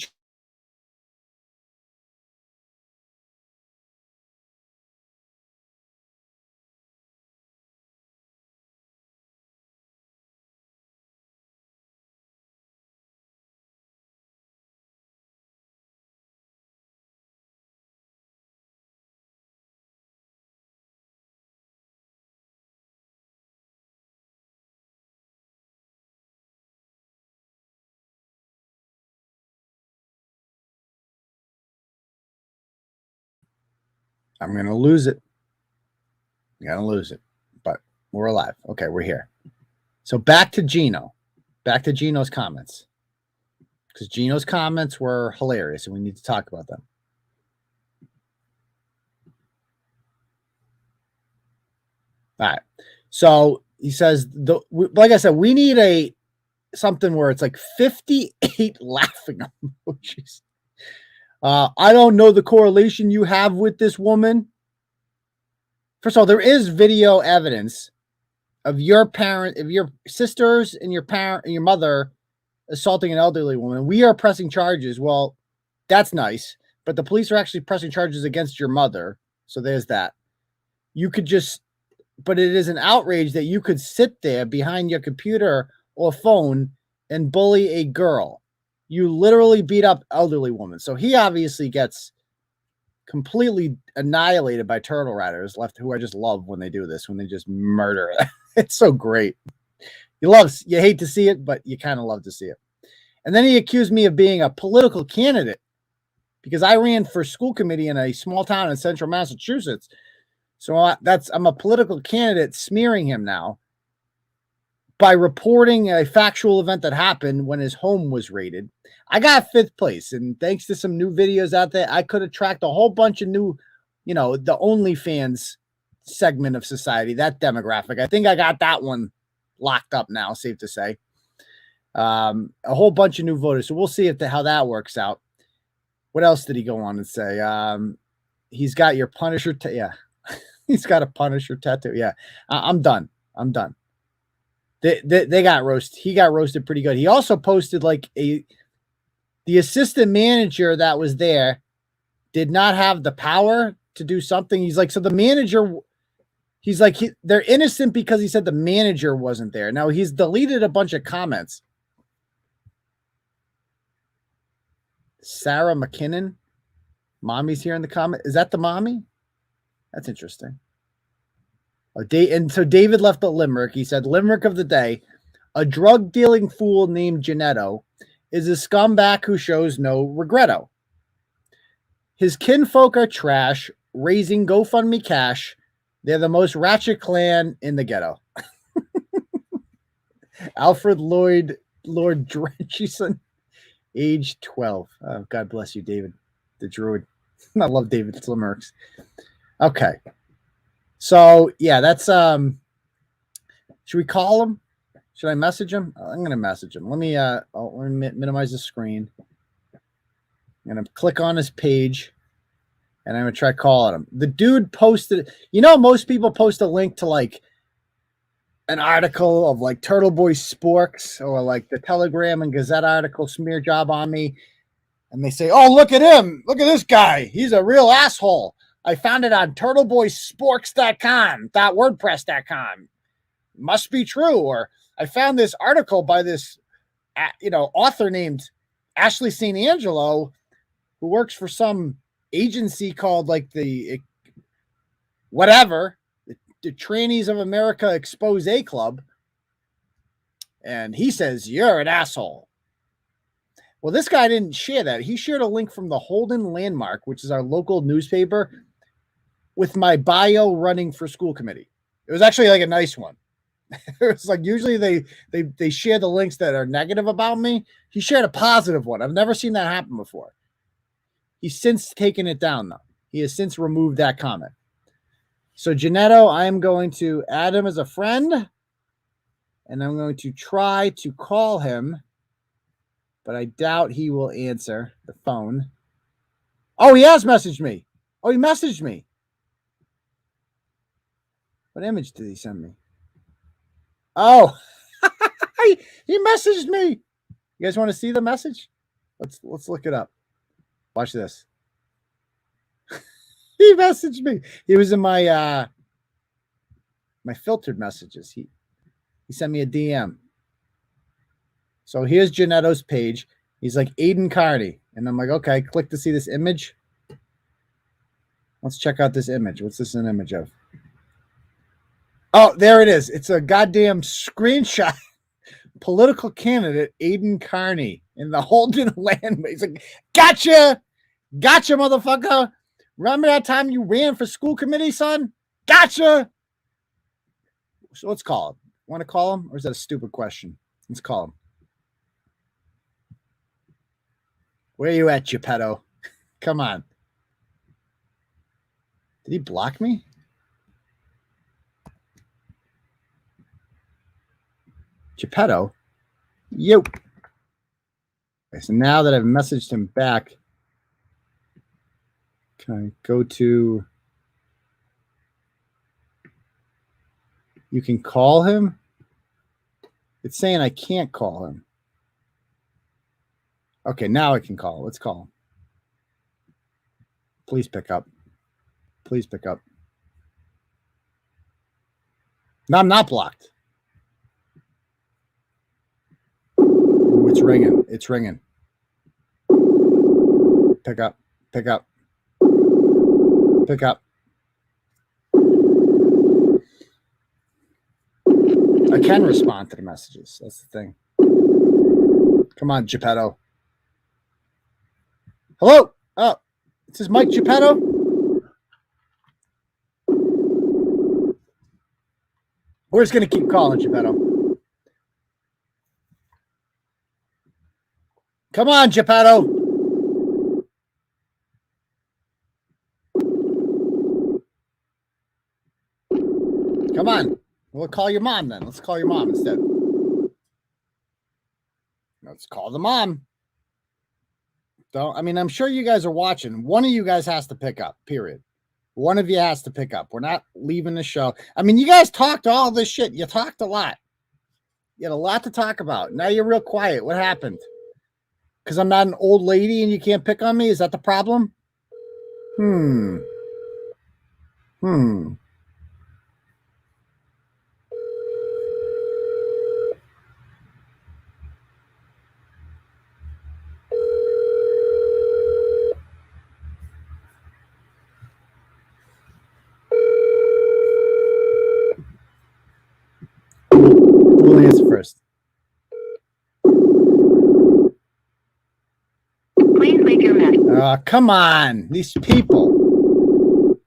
I'm going to lose it. I'm going to lose it, but we're alive. Okay, we're here. So back to Gino. Back to Gino's comments. Because Gino's comments were hilarious, and we need to talk about them. All right. So he says, like I said, we need something where it's like 58 laughing emojis. I don't know the correlation you have with this woman. First of all, there is video evidence of your sisters and your parent and your mother assaulting an elderly woman. We are pressing charges. Well, that's nice, but the police are actually pressing charges against your mother. So there's that. But it is an outrage that you could sit there behind your computer or phone and bully a girl. You literally beat up elderly woman. So he obviously gets completely annihilated by turtle riders who I just love when they do this, when they just murder. It's so great. You hate to see it, but you kind of love to see it. And then he accused me of being a political candidate because I ran for school committee in a small town in central Massachusetts. So I'm a political candidate smearing him now by reporting a factual event that happened when his home was raided. I got 5th place, and thanks to some new videos out there, I could attract a whole bunch of new, the OnlyFans segment of society, that demographic. I think I got that one locked up now, safe to say. A whole bunch of new voters. So we'll see how that works out. What else did he go on and say? He's got your Punisher. Yeah. He's got a Punisher tattoo. Yeah. I'm done. They got roasted. He got roasted pretty good. He also posted the assistant manager that was there did not have the power to do something. He's like, so the manager, he's like, they're innocent because he said the manager wasn't there. Now he's deleted a bunch of comments. Sarah McKinnon, mommy's here in the comment. Is that the mommy? That's interesting. And so David left a limerick. He said, limerick of the day: a drug dealing fool named Gineto is a scumbag who shows no regretto. His kinfolk are trash, raising GoFundMe cash. They're the most ratchet clan in the ghetto. Alfred Lord Drenchison, age 12. Oh, God bless you, David, the druid. I love David's limericks. Okay. So, yeah, that's, should we call him? Should I message him? I'm going to message him. Let me minimize the screen. I'm going to click on his page, and I'm going to try calling him. The dude posted, most people post a link to an article of Turtleboy Sporks or the Telegram and Gazette article, smear job on me. And they say, oh, look at him. Look at this guy. He's a real asshole. I found it on turtleboysporks.com, .wordpress.com. Must be true. Or I found this article by this, author named Ashley St. Angelo, who works for some agency called the Trannies of America Expose Club. And he says, you're an asshole. Well, this guy didn't share that. He shared a link from the Holden Landmark, which is our local newspaper, with my bio running for school committee. It was actually a nice one. It's like usually they share the links that are negative about me. He shared a positive one. I've never seen that happen before. He's since taken it down, though. He has since removed that comment. So, Gineto, I am going to add him as a friend, and I'm going to try to call him, but I doubt he will answer the phone. Oh, he has messaged me. Oh, he messaged me. What image did he send me? Oh, he messaged me. You guys want to see the message? Let's look it up. Watch this. He messaged me. He was in my my filtered messages. He sent me a DM. So here's Gineto's page. He's like Aidan Kearney. And I'm like, okay, click to see this image. Let's check out this image. What's this an image of? Oh, there it is. It's a goddamn screenshot. Political candidate Aidan Kearney in the Holden land. He's like, gotcha, motherfucker. Remember that time you ran for school committee, son? Gotcha. So let's call him. Want to call him, or is that a stupid question? Let's call him. Where are you at, Geppetto? Come on. Did he block me? Geppetto? Yo. Okay, so now that I've messaged him back, can I go to... You can call him? It's saying I can't call him. Okay, now I can call him. Let's call him. Please pick up. Please pick up. No, I'm not blocked. Ooh, it's ringing. It's ringing. Pick up. Pick up. Pick up. I can respond to the messages. That's the thing. Come on, Geppetto. Hello. Oh, this is Mike Geppetto. We're just going to keep calling Geppetto. Come on, Geppetto. Come on. We'll call your mom then. Let's call your mom instead. Let's call the mom. Don't, I mean, I'm sure you guys are watching. One of you guys has to pick up, period. One of you has to pick up. We're not leaving the show. I mean, you guys talked all this shit. You talked a lot. You had a lot to talk about. Now you're real quiet. What happened? Because I'm not an old lady and you can't pick on me? Is that the problem? Hmm. We'll answer first. Please leave your message. Come on. These people.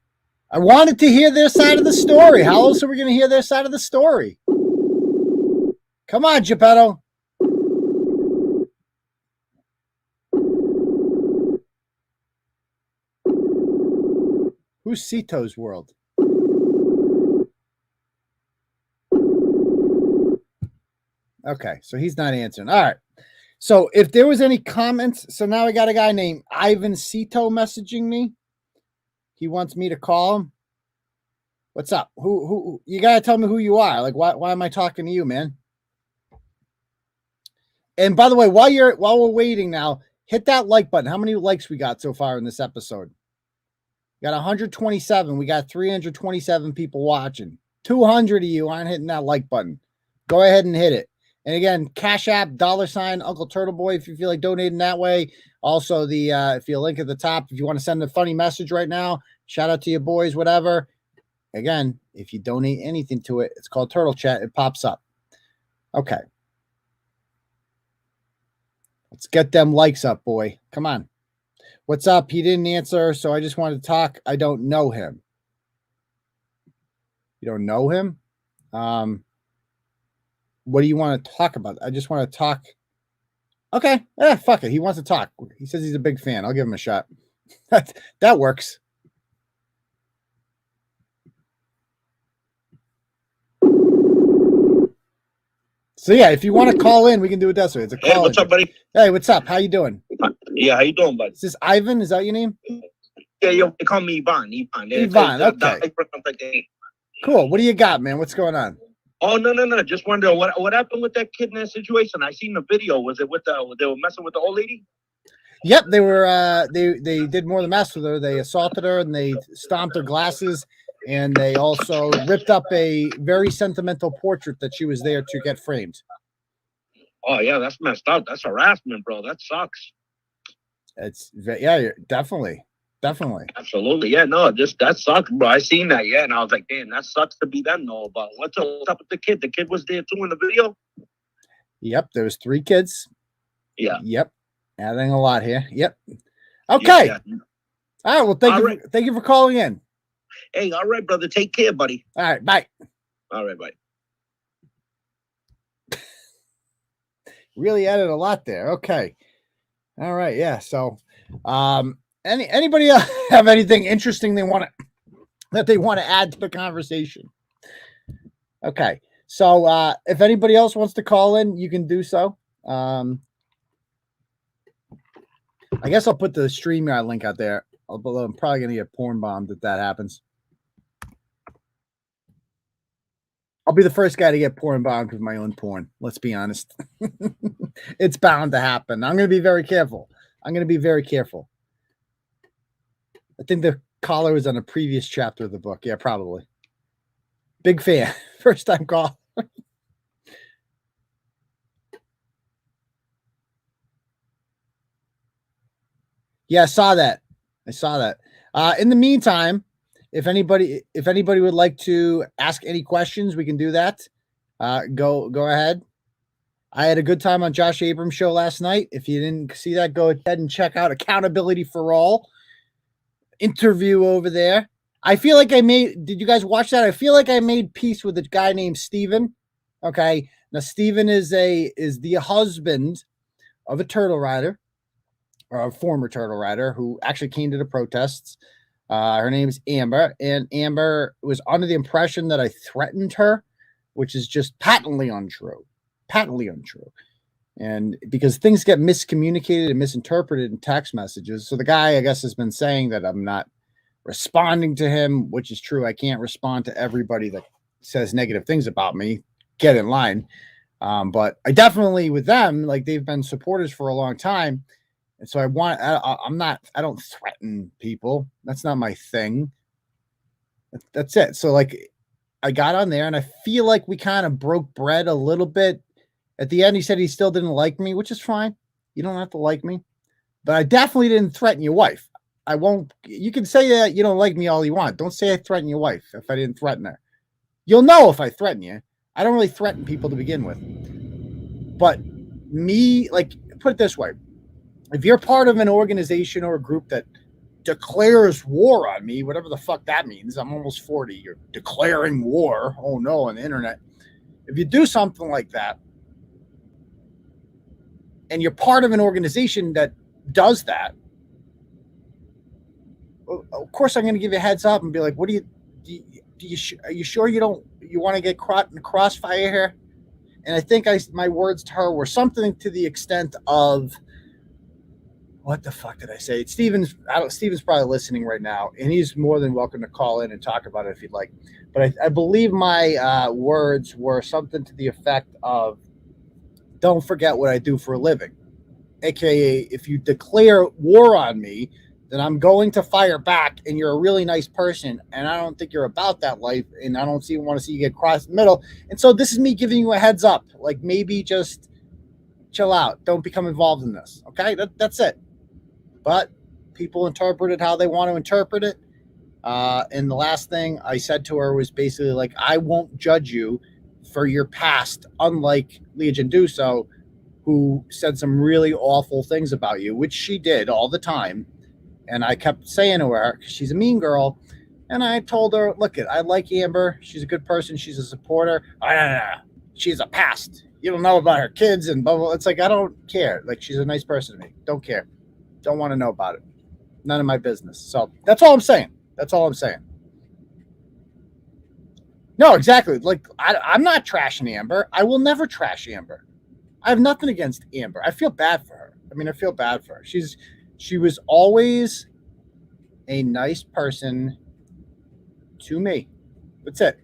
I wanted to hear their side of the story. How else are we going to hear their side of the story? Come on, Geppetto. Who's Cito's world? Okay, so he's not answering. All right. So if there was any comments, so now we got a guy named Ivan Cito messaging me. He wants me to call him. What's up? Who you gotta tell me who you are. Like, why am I talking to you, man? And by the way, while we're waiting now, hit that like button. How many likes we got so far in this episode? We got 127. We got 327 people watching. 200 of you aren't hitting that like button. Go ahead and hit it. And again, Cash App, $ Uncle Turtleboy, if you feel like donating that way. Also, if you link at the top, if you want to send a funny message right now, shout out to your boys, whatever. Again, if you donate anything to it, it's called Turtle Chat. It pops up. Okay. Let's get them likes up, boy. Come on. What's up? He didn't answer, so I just wanted to talk. I don't know him. You don't know him? What do you want to talk about? I just want to talk. Okay. Fuck it. He wants to talk. He says he's a big fan. I'll give him a shot. That works. So yeah, if you want to call in, we can do it that way. It's a call. Hey, what's up, buddy? Hey, what's up? How you doing? Yeah, how you doing, bud? Is this Ivan? Is that your name? Yeah, they call me Ivan. Ivan, okay. Cool. What do you got, man? What's going on? Oh, no. Just wondering what happened with that kid in that situation. I seen the video. Was it they were messing with the old lady? Yep, they were. They did more than mess with her. They assaulted her and they stomped her glasses, and they also ripped up a very sentimental portrait that she was there to get framed. Oh yeah, that's messed up. That's harassment, bro. That sucks. Yeah, definitely. Absolutely, yeah. No, that sucks, bro. I seen that, yeah, and I was like, damn, that sucks to be them, though. But what's up with the kid? The kid was there too in the video. Yep, there was 3 kids. Yeah. Yep. Adding a lot here. Yep. Okay. Yeah. All right. Well, thank you for calling in. Hey, all right, brother. Take care, buddy. All right. Bye. All right, bye. Really added a lot there. Okay. All right. Yeah. So, anybody else have anything interesting they want to add to the conversation? Okay. So, if anybody else wants to call in, you can do so. I guess I'll put the StreamYard link out there, although I'm probably going to get porn bombed if that happens. I'll be the first guy to get porn bombed with my own porn. Let's be honest. It's bound to happen. I'm going to be very careful. I think the caller was on a previous chapter of the book. Yeah, probably. Big fan. First time call. Yeah, I saw that. In the meantime, if anybody would like to ask any questions, we can do that. Go ahead. I had a good time on Josh Abrams' show last night. If you didn't see that, go ahead and check out Accountability for All interview over there. I feel like did you guys watch that? I feel like I made peace with a guy named Steven. Okay. Now Steven is the husband of a turtle rider, or a former turtle rider, who actually came to the protests. Her name is Amber, and Amber was under the impression that I threatened her, which is just patently untrue. And because things get miscommunicated and misinterpreted in text messages. So the guy, I guess, has been saying that I'm not responding to him, which is true. I can't respond to everybody that says negative things about me. Get in line. But I definitely, with them, like, they've been supporters for a long time. And so I don't threaten people. That's not my thing. That's it. So, like, I got on there and I feel like we kind of broke bread a little bit. At the end, he said he still didn't like me, which is fine. You don't have to like me. But I definitely didn't threaten your wife. I won't. You can say that you don't like me all you want. Don't say I threatened your wife if I didn't threaten her. You'll know if I threaten you. I don't really threaten people to begin with. But me, like, put it this way. If you're part of an organization or a group that declares war on me, whatever the fuck that means, I'm almost 40. You're declaring war. Oh no, on the internet. If you do something like that, and you're part of an organization that does that, well, of course I'm going to give you a heads up and be like, "What are you sure you want to get caught in the crossfire here?" And I think my words to her were something to the extent of, what the fuck did I say? Steven's probably listening right now, and he's more than welcome to call in and talk about it if he'd like. But I believe my words were something to the effect of, don't forget what I do for a living. AKA, if you declare war on me, then I'm going to fire back, and you're a really nice person, and I don't think you're about that life, and I don't want to see you get crossed in the middle. And so this is me giving you a heads up. Like, maybe just chill out. Don't become involved in this. Okay? That's it. But people interpret it how they want to interpret it. And the last thing I said to her was basically like, I won't judge you for your past, unlike Legion Duso, who said some really awful things about you, which she did all the time. And I kept saying to her, she's a mean girl. And I told her, look, I like Amber. She's a good person. She's a supporter. she's a past. You don't know about her kids and blah, blah. It's like, I don't care. Like, she's a nice person to me. Don't care. Don't want to know about it. None of my business. So that's all I'm saying. That's all I'm saying. No, exactly. Like, I'm not trashing Amber. I will never trash Amber. I have nothing against Amber. I feel bad for her. I mean, I feel bad for her. She was always a nice person to me. That's it.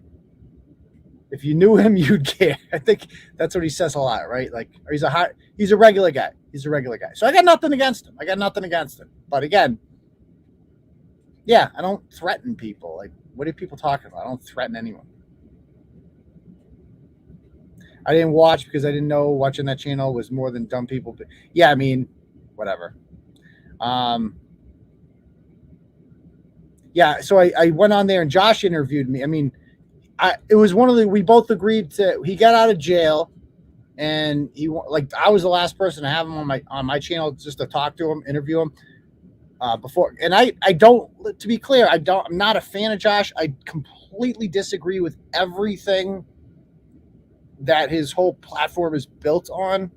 If you knew him, you'd care. I think that's what he says a lot, right? Like, he's a regular guy. He's a regular guy. So I got nothing against him. But again, yeah, I don't threaten people. Like, what are people talking about? I don't threaten anyone. I didn't watch because I didn't know watching that channel was more than dumb people. But yeah, I mean, whatever. Yeah, so I went on there and Josh interviewed me. I mean, it was we both agreed to, he got out of jail and I was the last person to have him on my channel just to talk to him, interview him before. And I don't, to be clear, I'm not a fan of Josh. I completely disagree with everything that his whole platform is built on.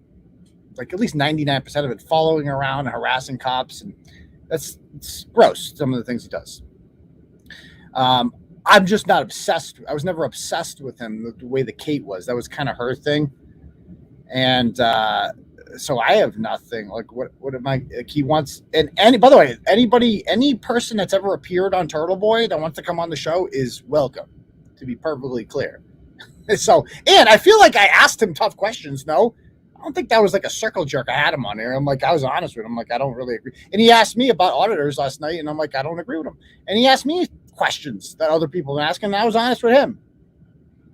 Like at least 99% of it, following around and harassing cops. And it's gross, some of the things he does. I'm just not obsessed. I was never obsessed with him the way that Kate was. That was kind of her thing. And so I have nothing. Like, what am I? Like, he wants, and by the way, any person that's ever appeared on Turtleboy that wants to come on the show is welcome, to be perfectly clear. So, and I feel like I asked him tough questions. No, I don't think that was like a circle jerk. I had him on here. I'm like, I was honest with him. I'm like, I don't really agree. And he asked me about auditors last night, and I'm like, I don't agree with him. And he asked me questions that other people were asking, and I was honest with him.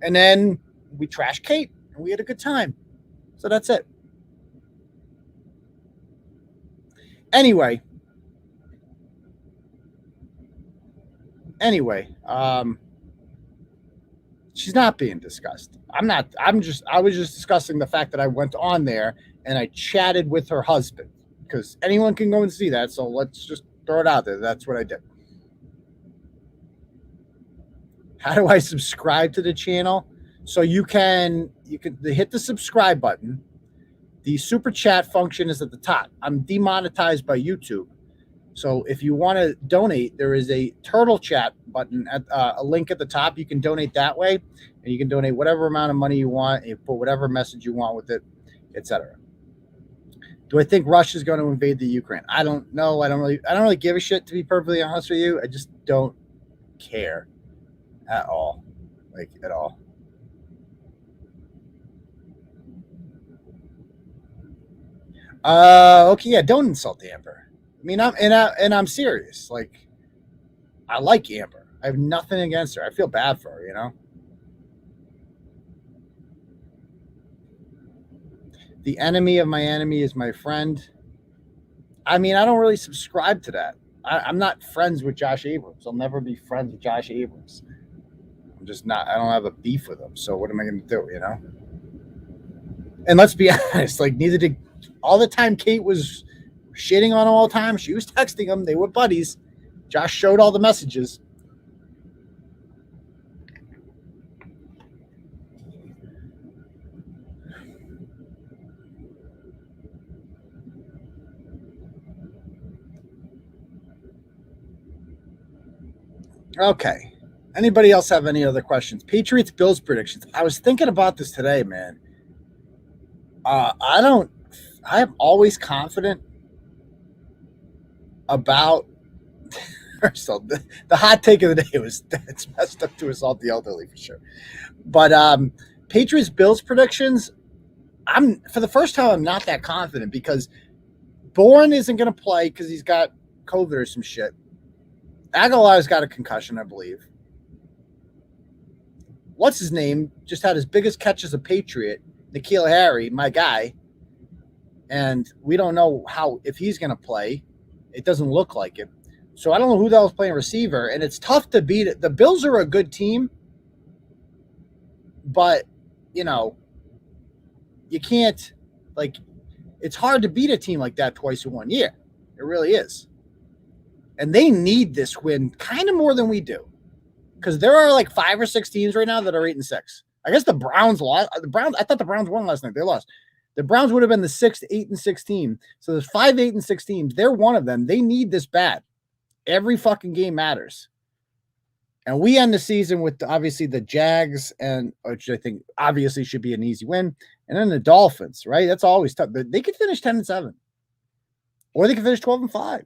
And then we trashed Kate, and we had a good time. So that's it. Anyway, she's not being discussed. I was just discussing the fact that I went on there and I chatted with her husband, because anyone can go and see that. So let's just throw it out there. That's what I did. How do I subscribe to the channel? So you can hit the subscribe button. The super chat function is at the top. I'm demonetized by YouTube. So if you want to donate, there is a turtle chat button at a link at the top. You can donate that way, and you can donate whatever amount of money you want. You put whatever message you want with it, etc. Do I think Russia is going to invade the Ukraine? I don't know. I don't really give a shit, to be perfectly honest with you. I just don't care at all, like at all. Okay, yeah, don't insult Amber. I mean, I'm serious. Like, I like Amber. I have nothing against her. I feel bad for her, you know. The enemy of my enemy is my friend. I mean, I don't really subscribe to that. I'm not friends with Josh Abrams. I'll never be friends with Josh Abrams. I'm just not. I don't have a beef with him. So what am I going to do, you know? And let's be honest. Like, neither did all the time Kate was shitting on him all the time. She was texting him. They were buddies. Josh showed all the messages. Okay. Anybody else have any other questions? Patriots Bills predictions. I was thinking about this today, man. I'm always confident about. So the hot take of the day was it's messed up to assault the elderly for sure. But Patriots Bills predictions. For the first time, I'm not that confident because Bourne isn't going to play because he's got COVID or some shit. Aguilar's got a concussion, I believe. What's his name? Just had his biggest catch as a Patriot, N'Keal Harry, my guy. And we don't know if he's going to play. It doesn't look like it. So I don't know who the hell's playing receiver. And it's tough to beat it. The Bills are a good team. But, you know, you can't, like, it's hard to beat a team like that twice in 1 year. It really is. And they need this win kind of more than we do. Because there are like 5 or 6 teams right now that are 8-6. I guess the Browns lost. I thought the Browns won last night. They lost. The Browns would have been the 6th, 8-6 team. So there's 5, 8-6 teams. They're one of them. They need this bad. Every fucking game matters. And we end the season with obviously the Jags, and which I think obviously should be an easy win. And then the Dolphins, right? That's always tough. They could finish 10-7. Or they could finish 12-5.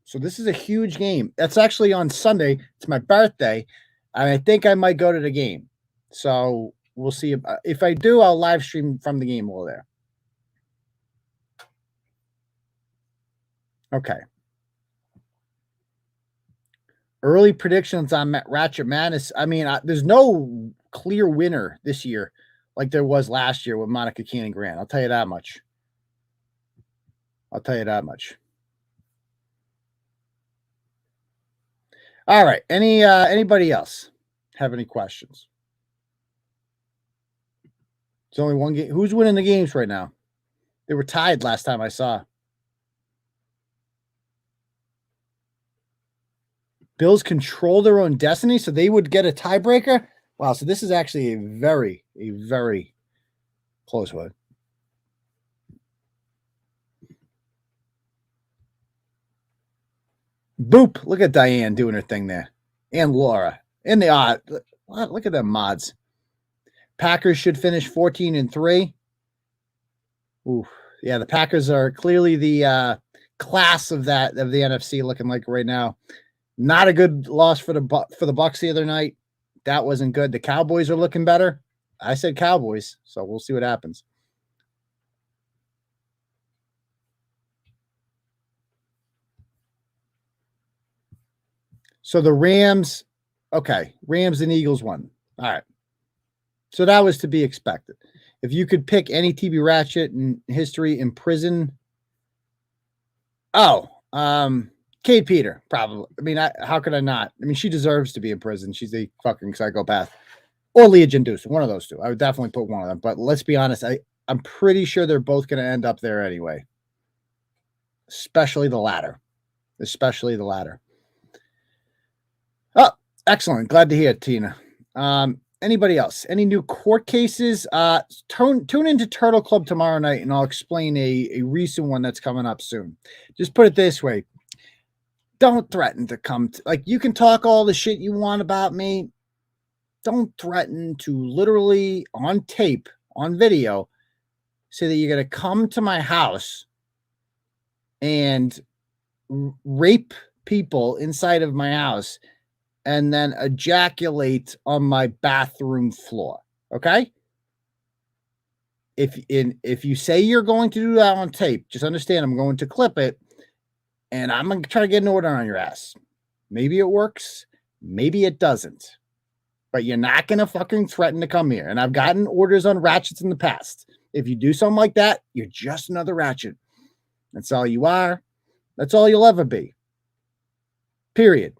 So this is a huge game. That's actually on Sunday. It's my birthday. And I think I might go to the game. So we'll see. If I do, I'll live stream from the game while there. Okay. Early predictions on Ratchet Madness. I mean, there's no clear winner this year like there was last year with Monica Cannon Grant. I'll tell you that much. All right. Anybody else have any questions? It's only one game. Who's winning the games right now? They were tied last time I saw. Bills control their own destiny, so they would get a tiebreaker. Wow, so this is actually a very close one. Boop. Look at Diane doing her thing there. And Laura. And the look at them mods. Packers should finish 14-3. Ooh, yeah, the Packers are clearly the class of the NFC looking like right now. Not a good loss for the Bucs the other night. That wasn't good. The Cowboys are looking better. I said Cowboys, so we'll see what happens. So the Rams, okay, Rams and Eagles won. All right. So that was to be expected. If you could pick any TB Ratchet in history in prison. Kate Peter, probably. I mean, how could I not? I mean, she deserves to be in prison. She's a fucking psychopath. Or Leah Jindus, one of those two. I would definitely put one of them. But let's be honest, I'm pretty sure they're both going to end up there anyway. Especially the latter. Oh, excellent. Glad to hear it, Tina. Anybody else? Any new court cases? Tune into Turtle Club tomorrow night, and I'll explain a recent one that's coming up soon. Just put it this way. Don't threaten to come. You can talk all the shit you want about me. Don't threaten to literally, on tape, on video, say that you're going to come to my house and rape people inside of my house and then ejaculate on my bathroom floor. Okay? If you say you're going to do that on tape, just understand I'm going to clip it. And I'm going to try to get an order on your ass. Maybe it works. Maybe it doesn't. But you're not going to fucking threaten to come here. And I've gotten orders on ratchets in the past. If you do something like that, you're just another ratchet. That's all you are. That's all you'll ever be. Period.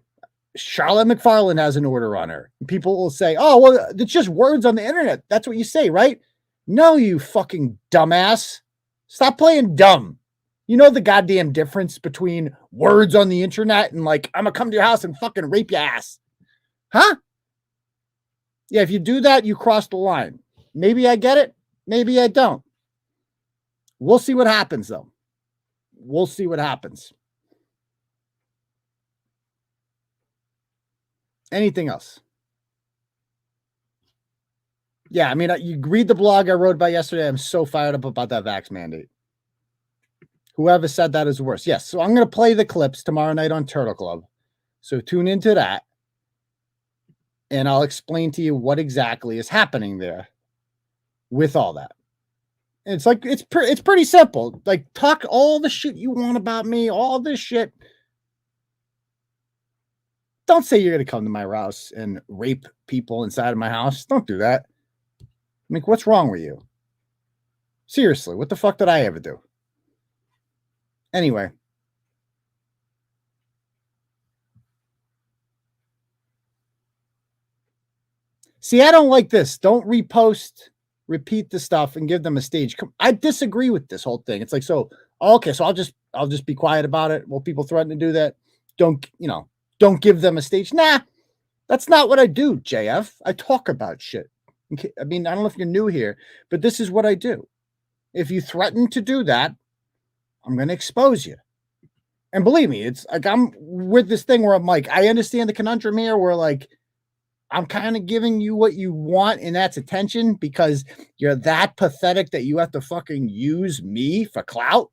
Charlotte McFarland has an order on her. People will say, oh, well, it's just words on the internet. That's what you say, right? No, you fucking dumbass. Stop playing dumb. You know the goddamn difference between words on the internet and I'm going to come to your house and fucking rape your ass. Huh? Yeah, if you do that, you cross the line. Maybe I get it. Maybe I don't. We'll see what happens, though. We'll see what happens. Anything else? Yeah, I mean, you read the blog I wrote about yesterday. I'm so fired up about that vax mandate. Whoever said that is worse. Yes, so I'm going to play the clips tomorrow night on Turtle Club. So tune into that. And I'll explain to you what exactly is happening there with all that. And it's pretty simple. Talk all the shit you want about me, all this shit. Don't say you're going to come to my house and rape people inside of my house. Don't do that. What's wrong with you? Seriously, what the fuck did I ever do? Anyway. See, I don't like this. Don't repost, repeat the stuff, and give them a stage. I disagree with this whole thing. It's so I'll just be quiet about it. Well, people threaten to do that. Don't give them a stage. Nah, that's not what I do, JF. I talk about shit. I mean, I don't know if you're new here, but this is what I do. If you threaten to do that, I'm going to expose you. And believe me, it's like I'm with this thing where I'm like, I understand the conundrum here where like I'm kind of giving you what you want, and that's attention because you're that pathetic that you have to fucking use me for clout.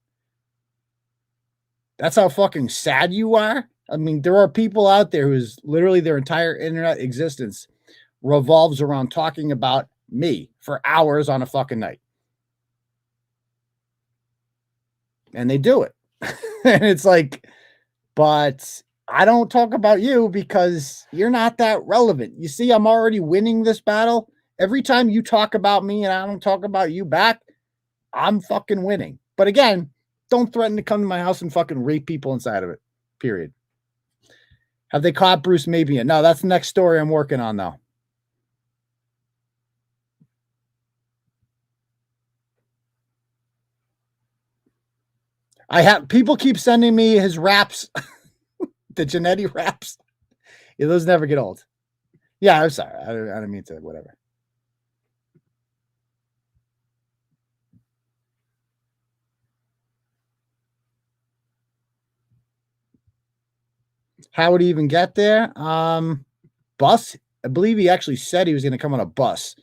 That's how fucking sad you are. I mean, there are people out there who's literally their entire internet existence revolves around talking about me for hours on a fucking night. And they do it. And it's like, but I don't talk about you because you're not that relevant. You see, I'm already winning this battle. Every time you talk about me and I don't talk about you back, I'm fucking winning. But again, don't threaten to come to my house and fucking rape people inside of it. Period. Have they caught Bruce Mabian? No, that's the next story I'm working on though. I have people keep sending me his raps, the Gineto raps. Yeah, those never get old. Yeah, I'm sorry. I didn't mean to, whatever. How would he even get there? Bus. I believe he actually said he was going to come on a bus.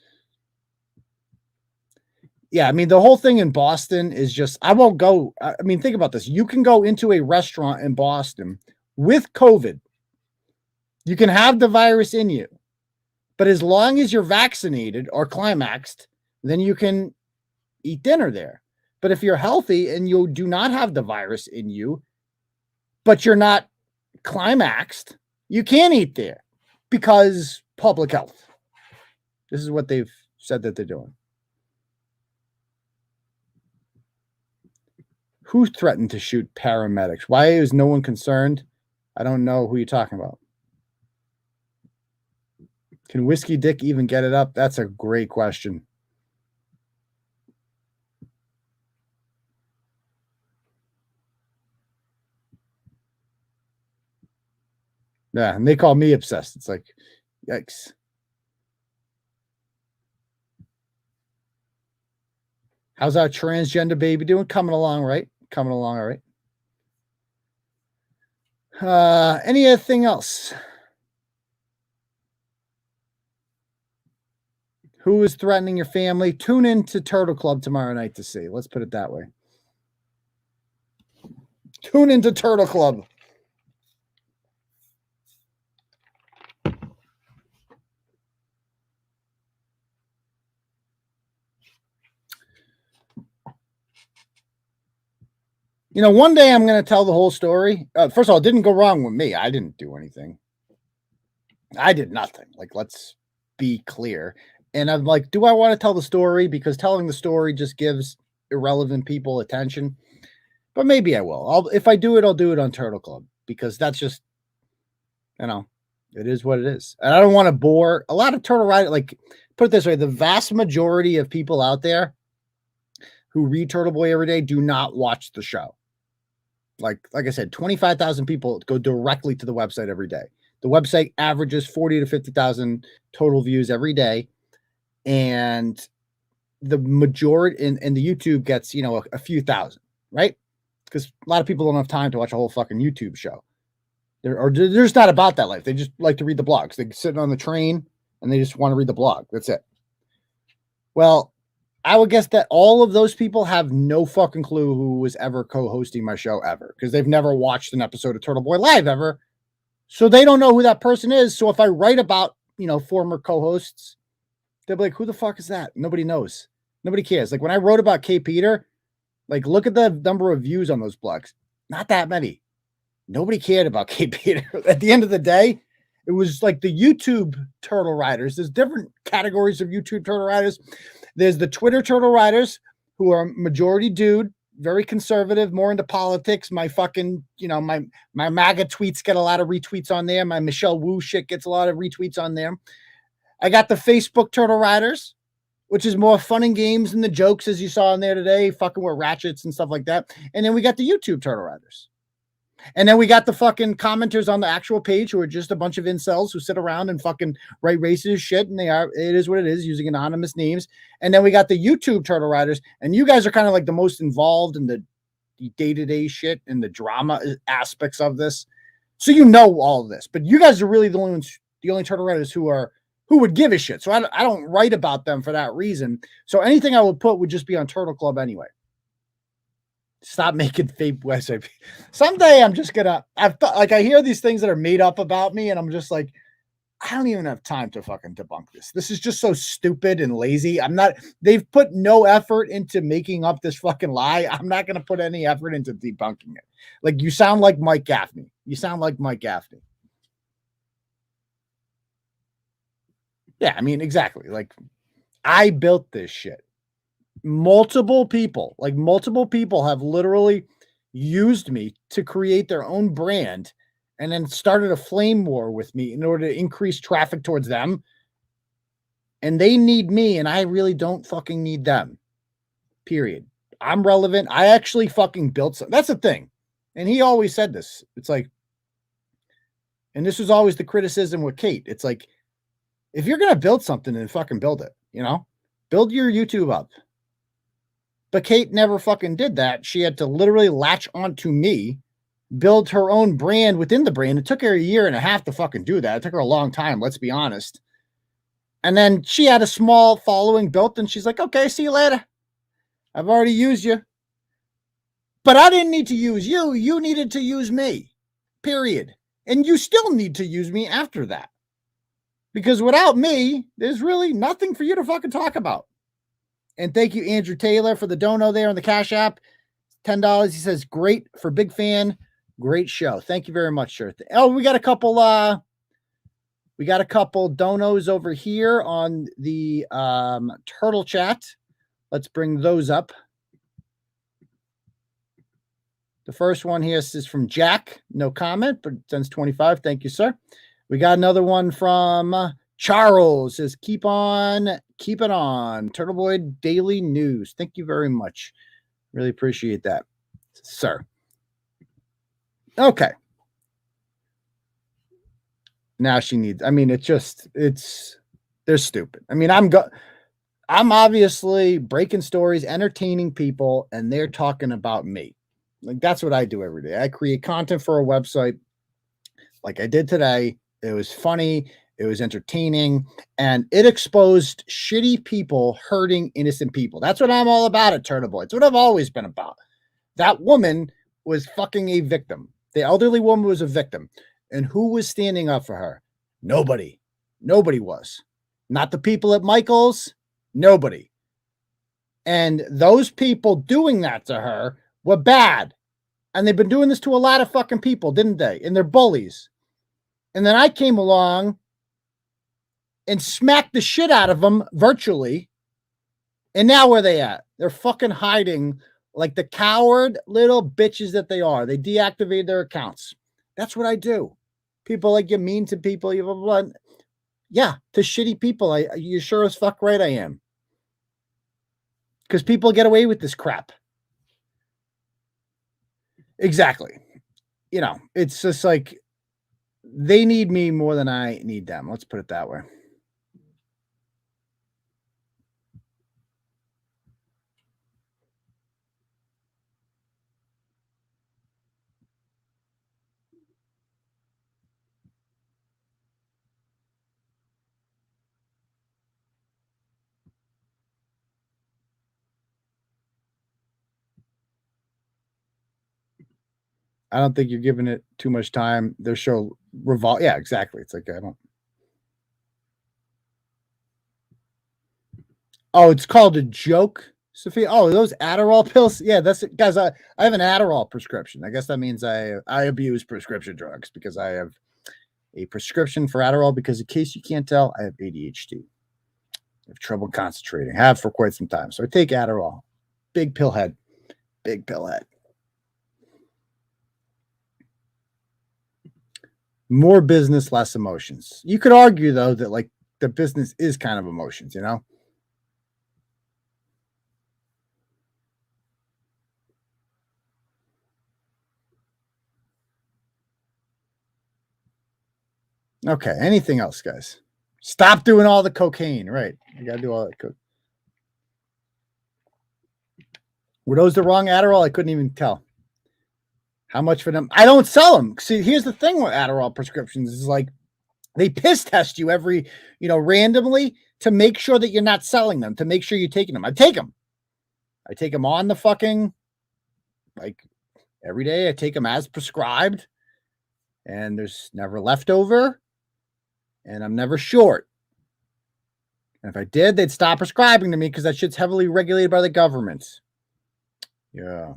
Yeah, I mean, the whole thing in Boston is just, I won't go. I mean, think about this. You can go into a restaurant in Boston with COVID. You can have the virus in you. But as long as you're vaccinated or climaxed, then you can eat dinner there. But if you're healthy and you do not have the virus in you, but you're not climaxed, you can't eat there because public health. This is what they've said that they're doing. Who threatened to shoot paramedics? Why is no one concerned? I don't know who you're talking about. Can Whiskey Dick even get it up? That's a great question. Yeah, and they call me obsessed. It's like, yikes. How's our transgender baby doing? Coming along, right? Coming along, all right. Anything else? Who is threatening your family? Tune in to Turtle Club tomorrow night to see. Let's put it that way. Tune into Turtle Club. You know, one day I'm going to tell the whole story. First of all, it didn't go wrong with me. I didn't do anything. I did nothing. Like, let's be clear. And I'm like, do I want to tell the story? Because telling the story just gives irrelevant people attention. But maybe I will. If I do it, I'll do it on Turtle Club. Because that's just, you know, it is what it is. And I don't want to bore a lot of Turtle Rider. Like, put it this way, the vast majority of people out there who read Turtleboy every day do not watch the show. Like I said, 25,000 people go directly to the website every day. The website averages 40 to 50,000 total views every day. And the majority in the YouTube gets, you know, a few thousand, right? Because a lot of people don't have time to watch a whole fucking YouTube show. They're just not about that life. They just like to read the blogs. They're sitting on the train and they just want to read the blog. That's it. Well, I would guess that all of those people have no fucking clue who was ever co-hosting my show ever, because they've never watched an episode of Turtleboy Live ever. So they don't know who that person is. So if I write about, you know, former co-hosts, they'll be like, who the fuck is that? Nobody knows. Nobody cares. Like when I wrote about K. Peter, like look at the number of views on those blogs. Not that many. Nobody cared about K. Peter. At the end of the day, it was like the YouTube Turtle Riders. There's different categories of YouTube Turtle Riders. There's the Twitter Turtle Riders, who are majority dude, very conservative, more into politics. My fucking, you know, my MAGA tweets get a lot of retweets on there. My Michelle Wu shit gets a lot of retweets on there. I got the Facebook Turtle Riders, which is more fun and games and the jokes, as you saw in there today, fucking with ratchets and stuff like that. And then we got the YouTube Turtle Riders. And then we got the fucking commenters on the actual page who are just a bunch of incels who sit around and fucking write racist shit. And it is what it is, using anonymous names. And then we got the YouTube Turtle Riders. And you guys are kind of like the most involved in the day-to-day shit and the drama aspects of this. So you know all of this. But you guys are really the only Turtle Riders who would give a shit. So I don't write about them for that reason. So anything I would put would just be on Turtle Club anyway. Stop making fake website. Someday I'm just gonna. I hear these things that are made up about me, and I'm just like, I don't even have time to fucking debunk this. This is just so stupid and lazy. They've put no effort into making up this fucking lie. I'm not gonna put any effort into debunking it. Like, you sound like Mike Gaffney. Yeah, I mean, exactly. Like, I built this shit. Multiple people have literally used me to create their own brand and then started a flame war with me in order to increase traffic towards them. And they need me, and I really don't fucking need them. Period. I'm relevant. I actually fucking built something. That's the thing. And he always said this. It's like, and this was always the criticism with Kate. It's like, if you're going to build something, then fucking build it, build your YouTube up. But Kate never fucking did that. She had to literally latch onto me, build her own brand within the brand. It took her 1.5 years to fucking do that. It took her a long time, let's be honest. And then she had a small following built, and she's like, okay, see you later. I've already used you. But I didn't need to use you. You needed to use me, period. And you still need to use me after that. Because without me, there's really nothing for you to fucking talk about. And thank you, Andrew Taylor, for the dono there on the Cash App. $10. He says, great for big fan. Great show. Thank you very much, sir. Oh, we got a couple donos over here on the Turtle Chat. Let's bring those up. The first one here is from Jack. No comment, but sends 25. Thank you, sir. We got another one from Charles. Says, keep on keeping on. Turtleboy Daily News. Thank you very much. Really appreciate that, sir. Okay. Now she needs, I mean, they're stupid. I mean, I'm obviously breaking stories, entertaining people, and they're talking about me. Like, that's what I do every day. I create content for a website like I did today. It was funny. It was entertaining, and it exposed shitty people hurting innocent people. That's what I'm all about at Turtleboy. It's what I've always been about. That woman was fucking a victim. The elderly woman was a victim. And who was standing up for her? Nobody. Nobody was. Not the people at Michael's. Nobody. And those people doing that to her were bad. And they've been doing this to a lot of fucking people, didn't they? And they're bullies. And then I came along and smacked the shit out of them virtually. And now where are they at? They're fucking hiding like the coward little bitches that they are. They deactivated their accounts. That's what I do. People like you mean to people. You blah, blah, blah. Yeah, to shitty people. You sure as fuck right I am. Because people get away with this crap. Exactly. It's just like they need me more than I need them. Let's put it that way. I don't think you're giving it too much time. Their show revolve. Yeah, exactly. It's like, I don't. Oh, it's called a joke, Sophia. Oh, those Adderall pills. Yeah, that's it. Guys, I have an Adderall prescription. I guess that means I abuse prescription drugs because I have a prescription for Adderall because in case you can't tell, I have ADHD. I have trouble concentrating. I have for quite some time. So I take Adderall. Big pill head. Big pill head. More business, less emotions. You could argue, though, that like the business is kind of emotions, Okay. Anything else, guys? Stop doing all the cocaine. Right. You got to do all that coke. Were those the wrong Adderall? I couldn't even tell. How much for them? I don't sell them. See, here's the thing with Adderall prescriptions is like they piss test you every, randomly to make sure that you're not selling them, to make sure you're taking them. I take them. I take them on the fucking, like every day. I take them as prescribed and there's never leftover and I'm never short. And if I did, they'd stop prescribing to me because that shit's heavily regulated by the government. Yeah.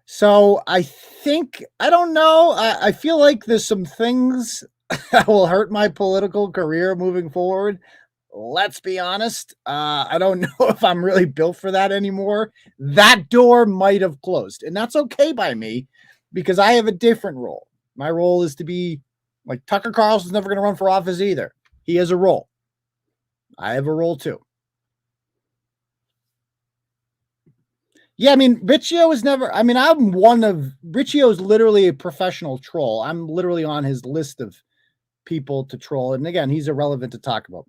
So I think, I don't know. I feel like there's some things that will hurt my political career moving forward. Let's be honest. I don't know if I'm really built for that anymore. That door might have closed, and that's okay by me because I have a different role. My role is to be like Tucker Carlson's never going to run for office either. He has a role. I have a role too. Yeah, I mean, Riccio is never, Riccio's literally a professional troll. I'm literally on his list of people to troll. And again, he's irrelevant to talk about.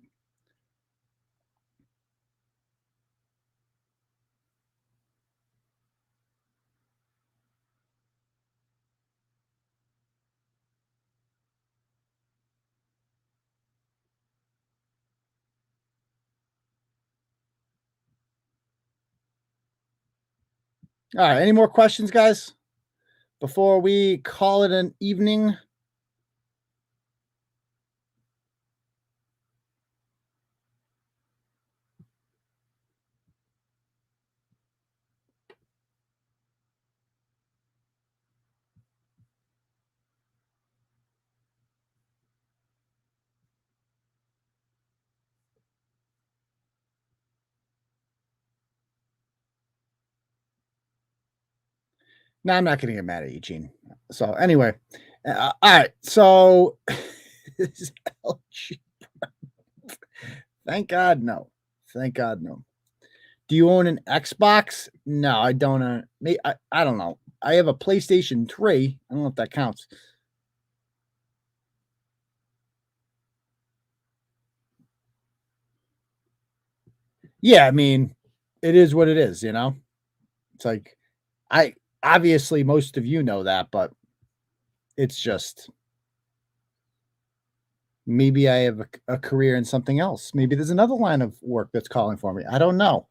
All right. Any more questions, guys? Before we call it an evening? No, I'm not going to get mad at you, Gene. So anyway, all right. So thank God, no. Thank God, no. Do you own an Xbox? No, I don't. I don't know. I have a PlayStation 3. I don't know if that counts. Yeah, I mean, it is what it is, It's like, obviously most of you know that, but it's just maybe I have a career in something else. Maybe there's another line of work that's calling for me. I don't know.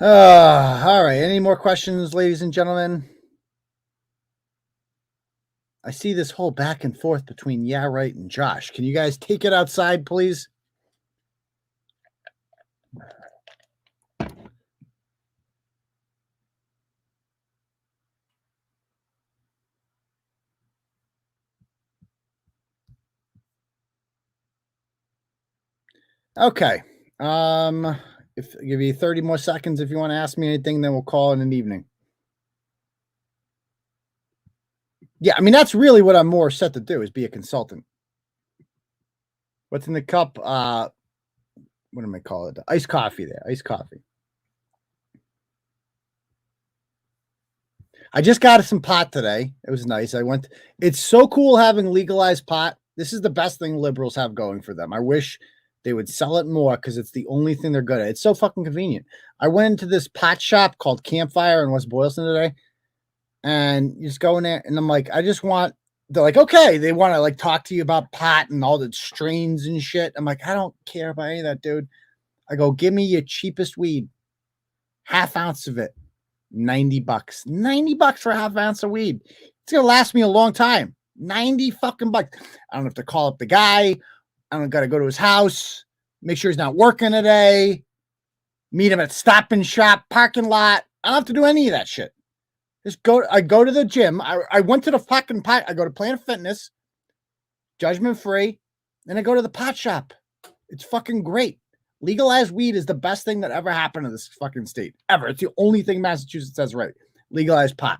All right. Any more questions, ladies and gentlemen? I see this whole back and forth between Yeah Right and Josh. Can you guys take it outside, please? Okay. If I'll give you 30 more seconds if you want to ask me anything, then we'll call it an evening. Yeah, I mean, that's really what I'm more set to do is be a consultant. What's in the cup? What am I call it? Iced coffee there. Iced coffee. I just got some pot today. It was nice. It's so cool having legalized pot. This is the best thing liberals have going for them. I wish they would sell it more because it's the only thing they're good at. It's so fucking convenient. I went into this pot shop called Campfire in West Boylston today. And you just go in there and I'm like, they're like, okay. They want to like talk to you about pot and all the strains and shit. I'm like, I don't care about any of that, dude. I go, give me your cheapest weed. Half ounce of it. $90. $90 for a half ounce of weed. It's going to last me a long time. 90 fucking bucks. I don't have to call up the guy. I don't got to go to his house. Make sure he's not working today. Meet him at Stop and Shop parking lot. I don't have to do any of that shit. I go to the gym. I went to the fucking pot. I go to Planet Fitness, judgment free. Then I go to the pot shop. It's fucking great. Legalized weed is the best thing that ever happened to this fucking state ever. It's the only thing Massachusetts has right. Legalized pot.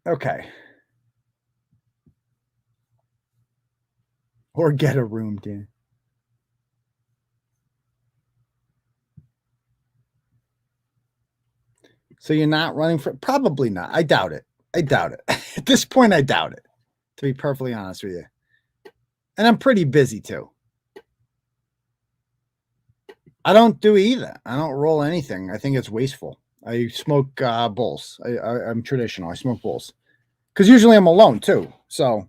Okay. Or get a room, Dan. So you're not running for, probably not. I doubt it. At this point, I doubt it, to be perfectly honest with you. And I'm pretty busy too. I don't do either. I don't roll anything. I think it's wasteful. I smoke bowls. I'm traditional. I smoke bowls. Because usually I'm alone too. So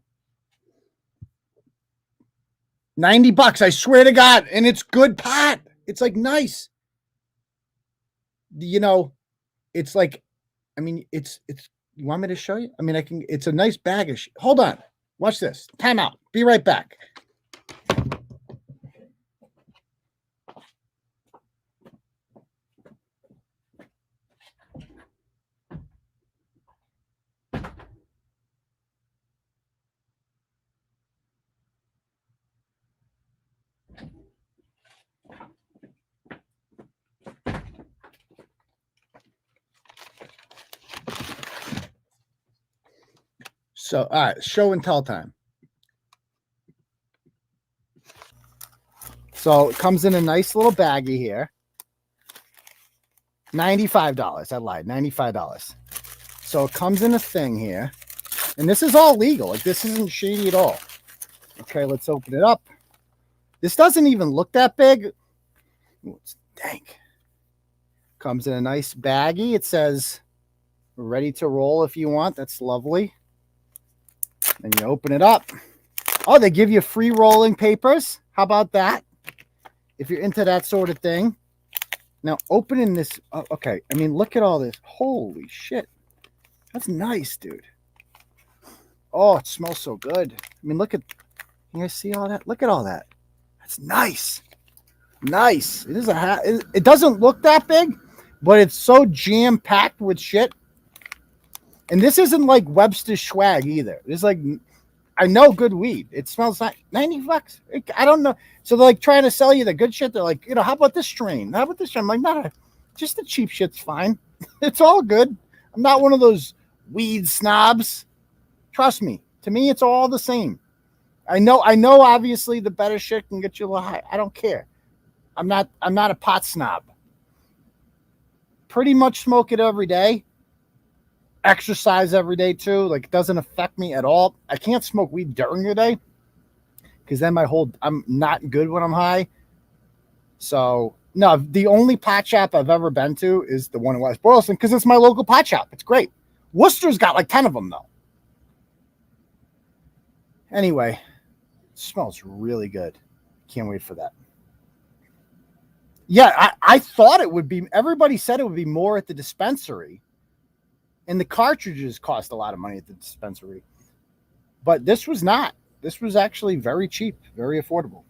$90, I swear to God. And it's good pot. It's like nice. You know, it's like, I mean, it's, you want me to show you? I mean, it's a nice bag of shit. Hold on. Watch this. Time out. Be right back. So, all right, show and tell time. So it comes in a nice little baggie here. $95. I lied. $95. So it comes in a thing here. And this is all legal. Like, this isn't shady at all. Okay, let's open it up. This doesn't even look that big. Ooh, it's dank. Comes in a nice baggie. It says, ready to roll if you want. That's lovely. Then you open it up. Oh, they give you free rolling papers. How about that? If you're into that sort of thing. Now, opening this. Oh, okay. I mean, look at all this. Holy shit. That's nice, dude. Oh, it smells so good. I mean, look at. You guys see all that? Look at all that. That's nice. Nice. It is a. It doesn't look that big, but it's so jam-packed with shit. And this isn't like Webster's swag either. It's like, I know good weed. It smells like $90. I don't know. So they're like trying to sell you the good shit. They're like, how about this strain? How about this strain? I'm like, no, just the cheap shit's fine. It's all good. I'm not one of those weed snobs. Trust me. To me, it's all the same. I know obviously the better shit can get you a little high. I don't care. I'm not a pot snob. Pretty much smoke it every day. Exercise every day too. Like, it doesn't affect me at all. I can't smoke weed during the day because then I'm not good when I'm high. So no, the only pot shop I've ever been to is the one in West Boylston because it's my local pot shop. It's great. Worcester's got like 10 of them though. Anyway, it smells really good. Can't wait for that. Yeah, I thought it would be. Everybody said it would be more at the dispensary. And the cartridges cost a lot of money at the dispensary. But this was not. This was actually very cheap, very affordable.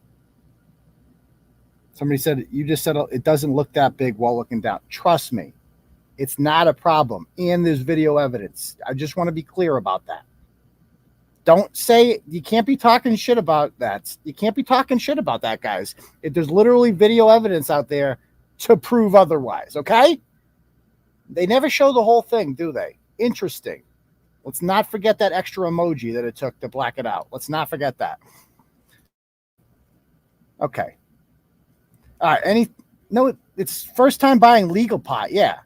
Somebody said, you just said it doesn't look that big while looking down. Trust me, it's not a problem. And there's video evidence. I just want to be clear about that. Don't say, you can't be talking shit about that. You can't be talking shit about that, guys. There's literally video evidence out there to prove otherwise, okay? They never show the whole thing, do they? Interesting. Let's not forget that extra emoji that it took to black it out. Let's not forget that. Okay. All right. No, it's first time buying legal pot. Yeah.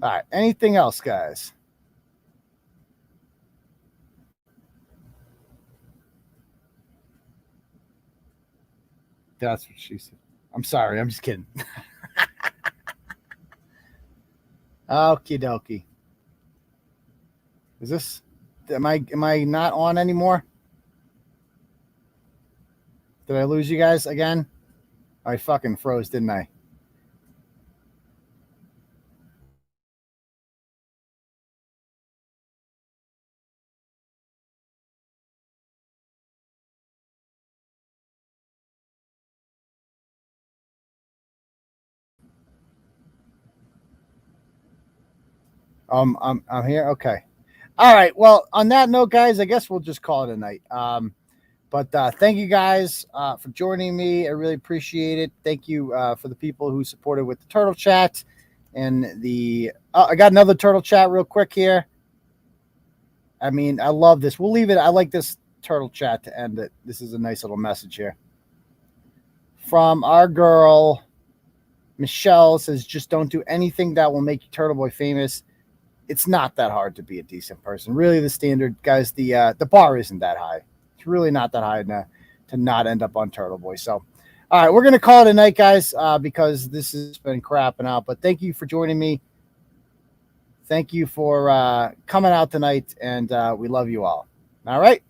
All right. Anything else, guys? That's what she said. I'm sorry. I'm just kidding. Okie dokie. Am I not on anymore? Did I lose you guys again? I fucking froze, didn't I? I'm here. Okay. All right. Well, on that note, guys, I guess we'll just call it a night. But thank you guys for joining me. I really appreciate it. Thank you for the people who supported with the Turtle Chat and the. I got another Turtle Chat real quick here. I mean, I love this. We'll leave it. I like this Turtle Chat to end it. This is a nice little message here from our girl. Michelle says, "Just don't do anything that will make Turtleboy famous. It's not that hard to be a decent person. Really, the standard, guys. The bar isn't that high. It's really not that high to not end up on Turtleboy. So, all right, we're gonna call it a night, guys, because this has been crapping out. But thank you for joining me. Thank you for coming out tonight, and we love you all. All right."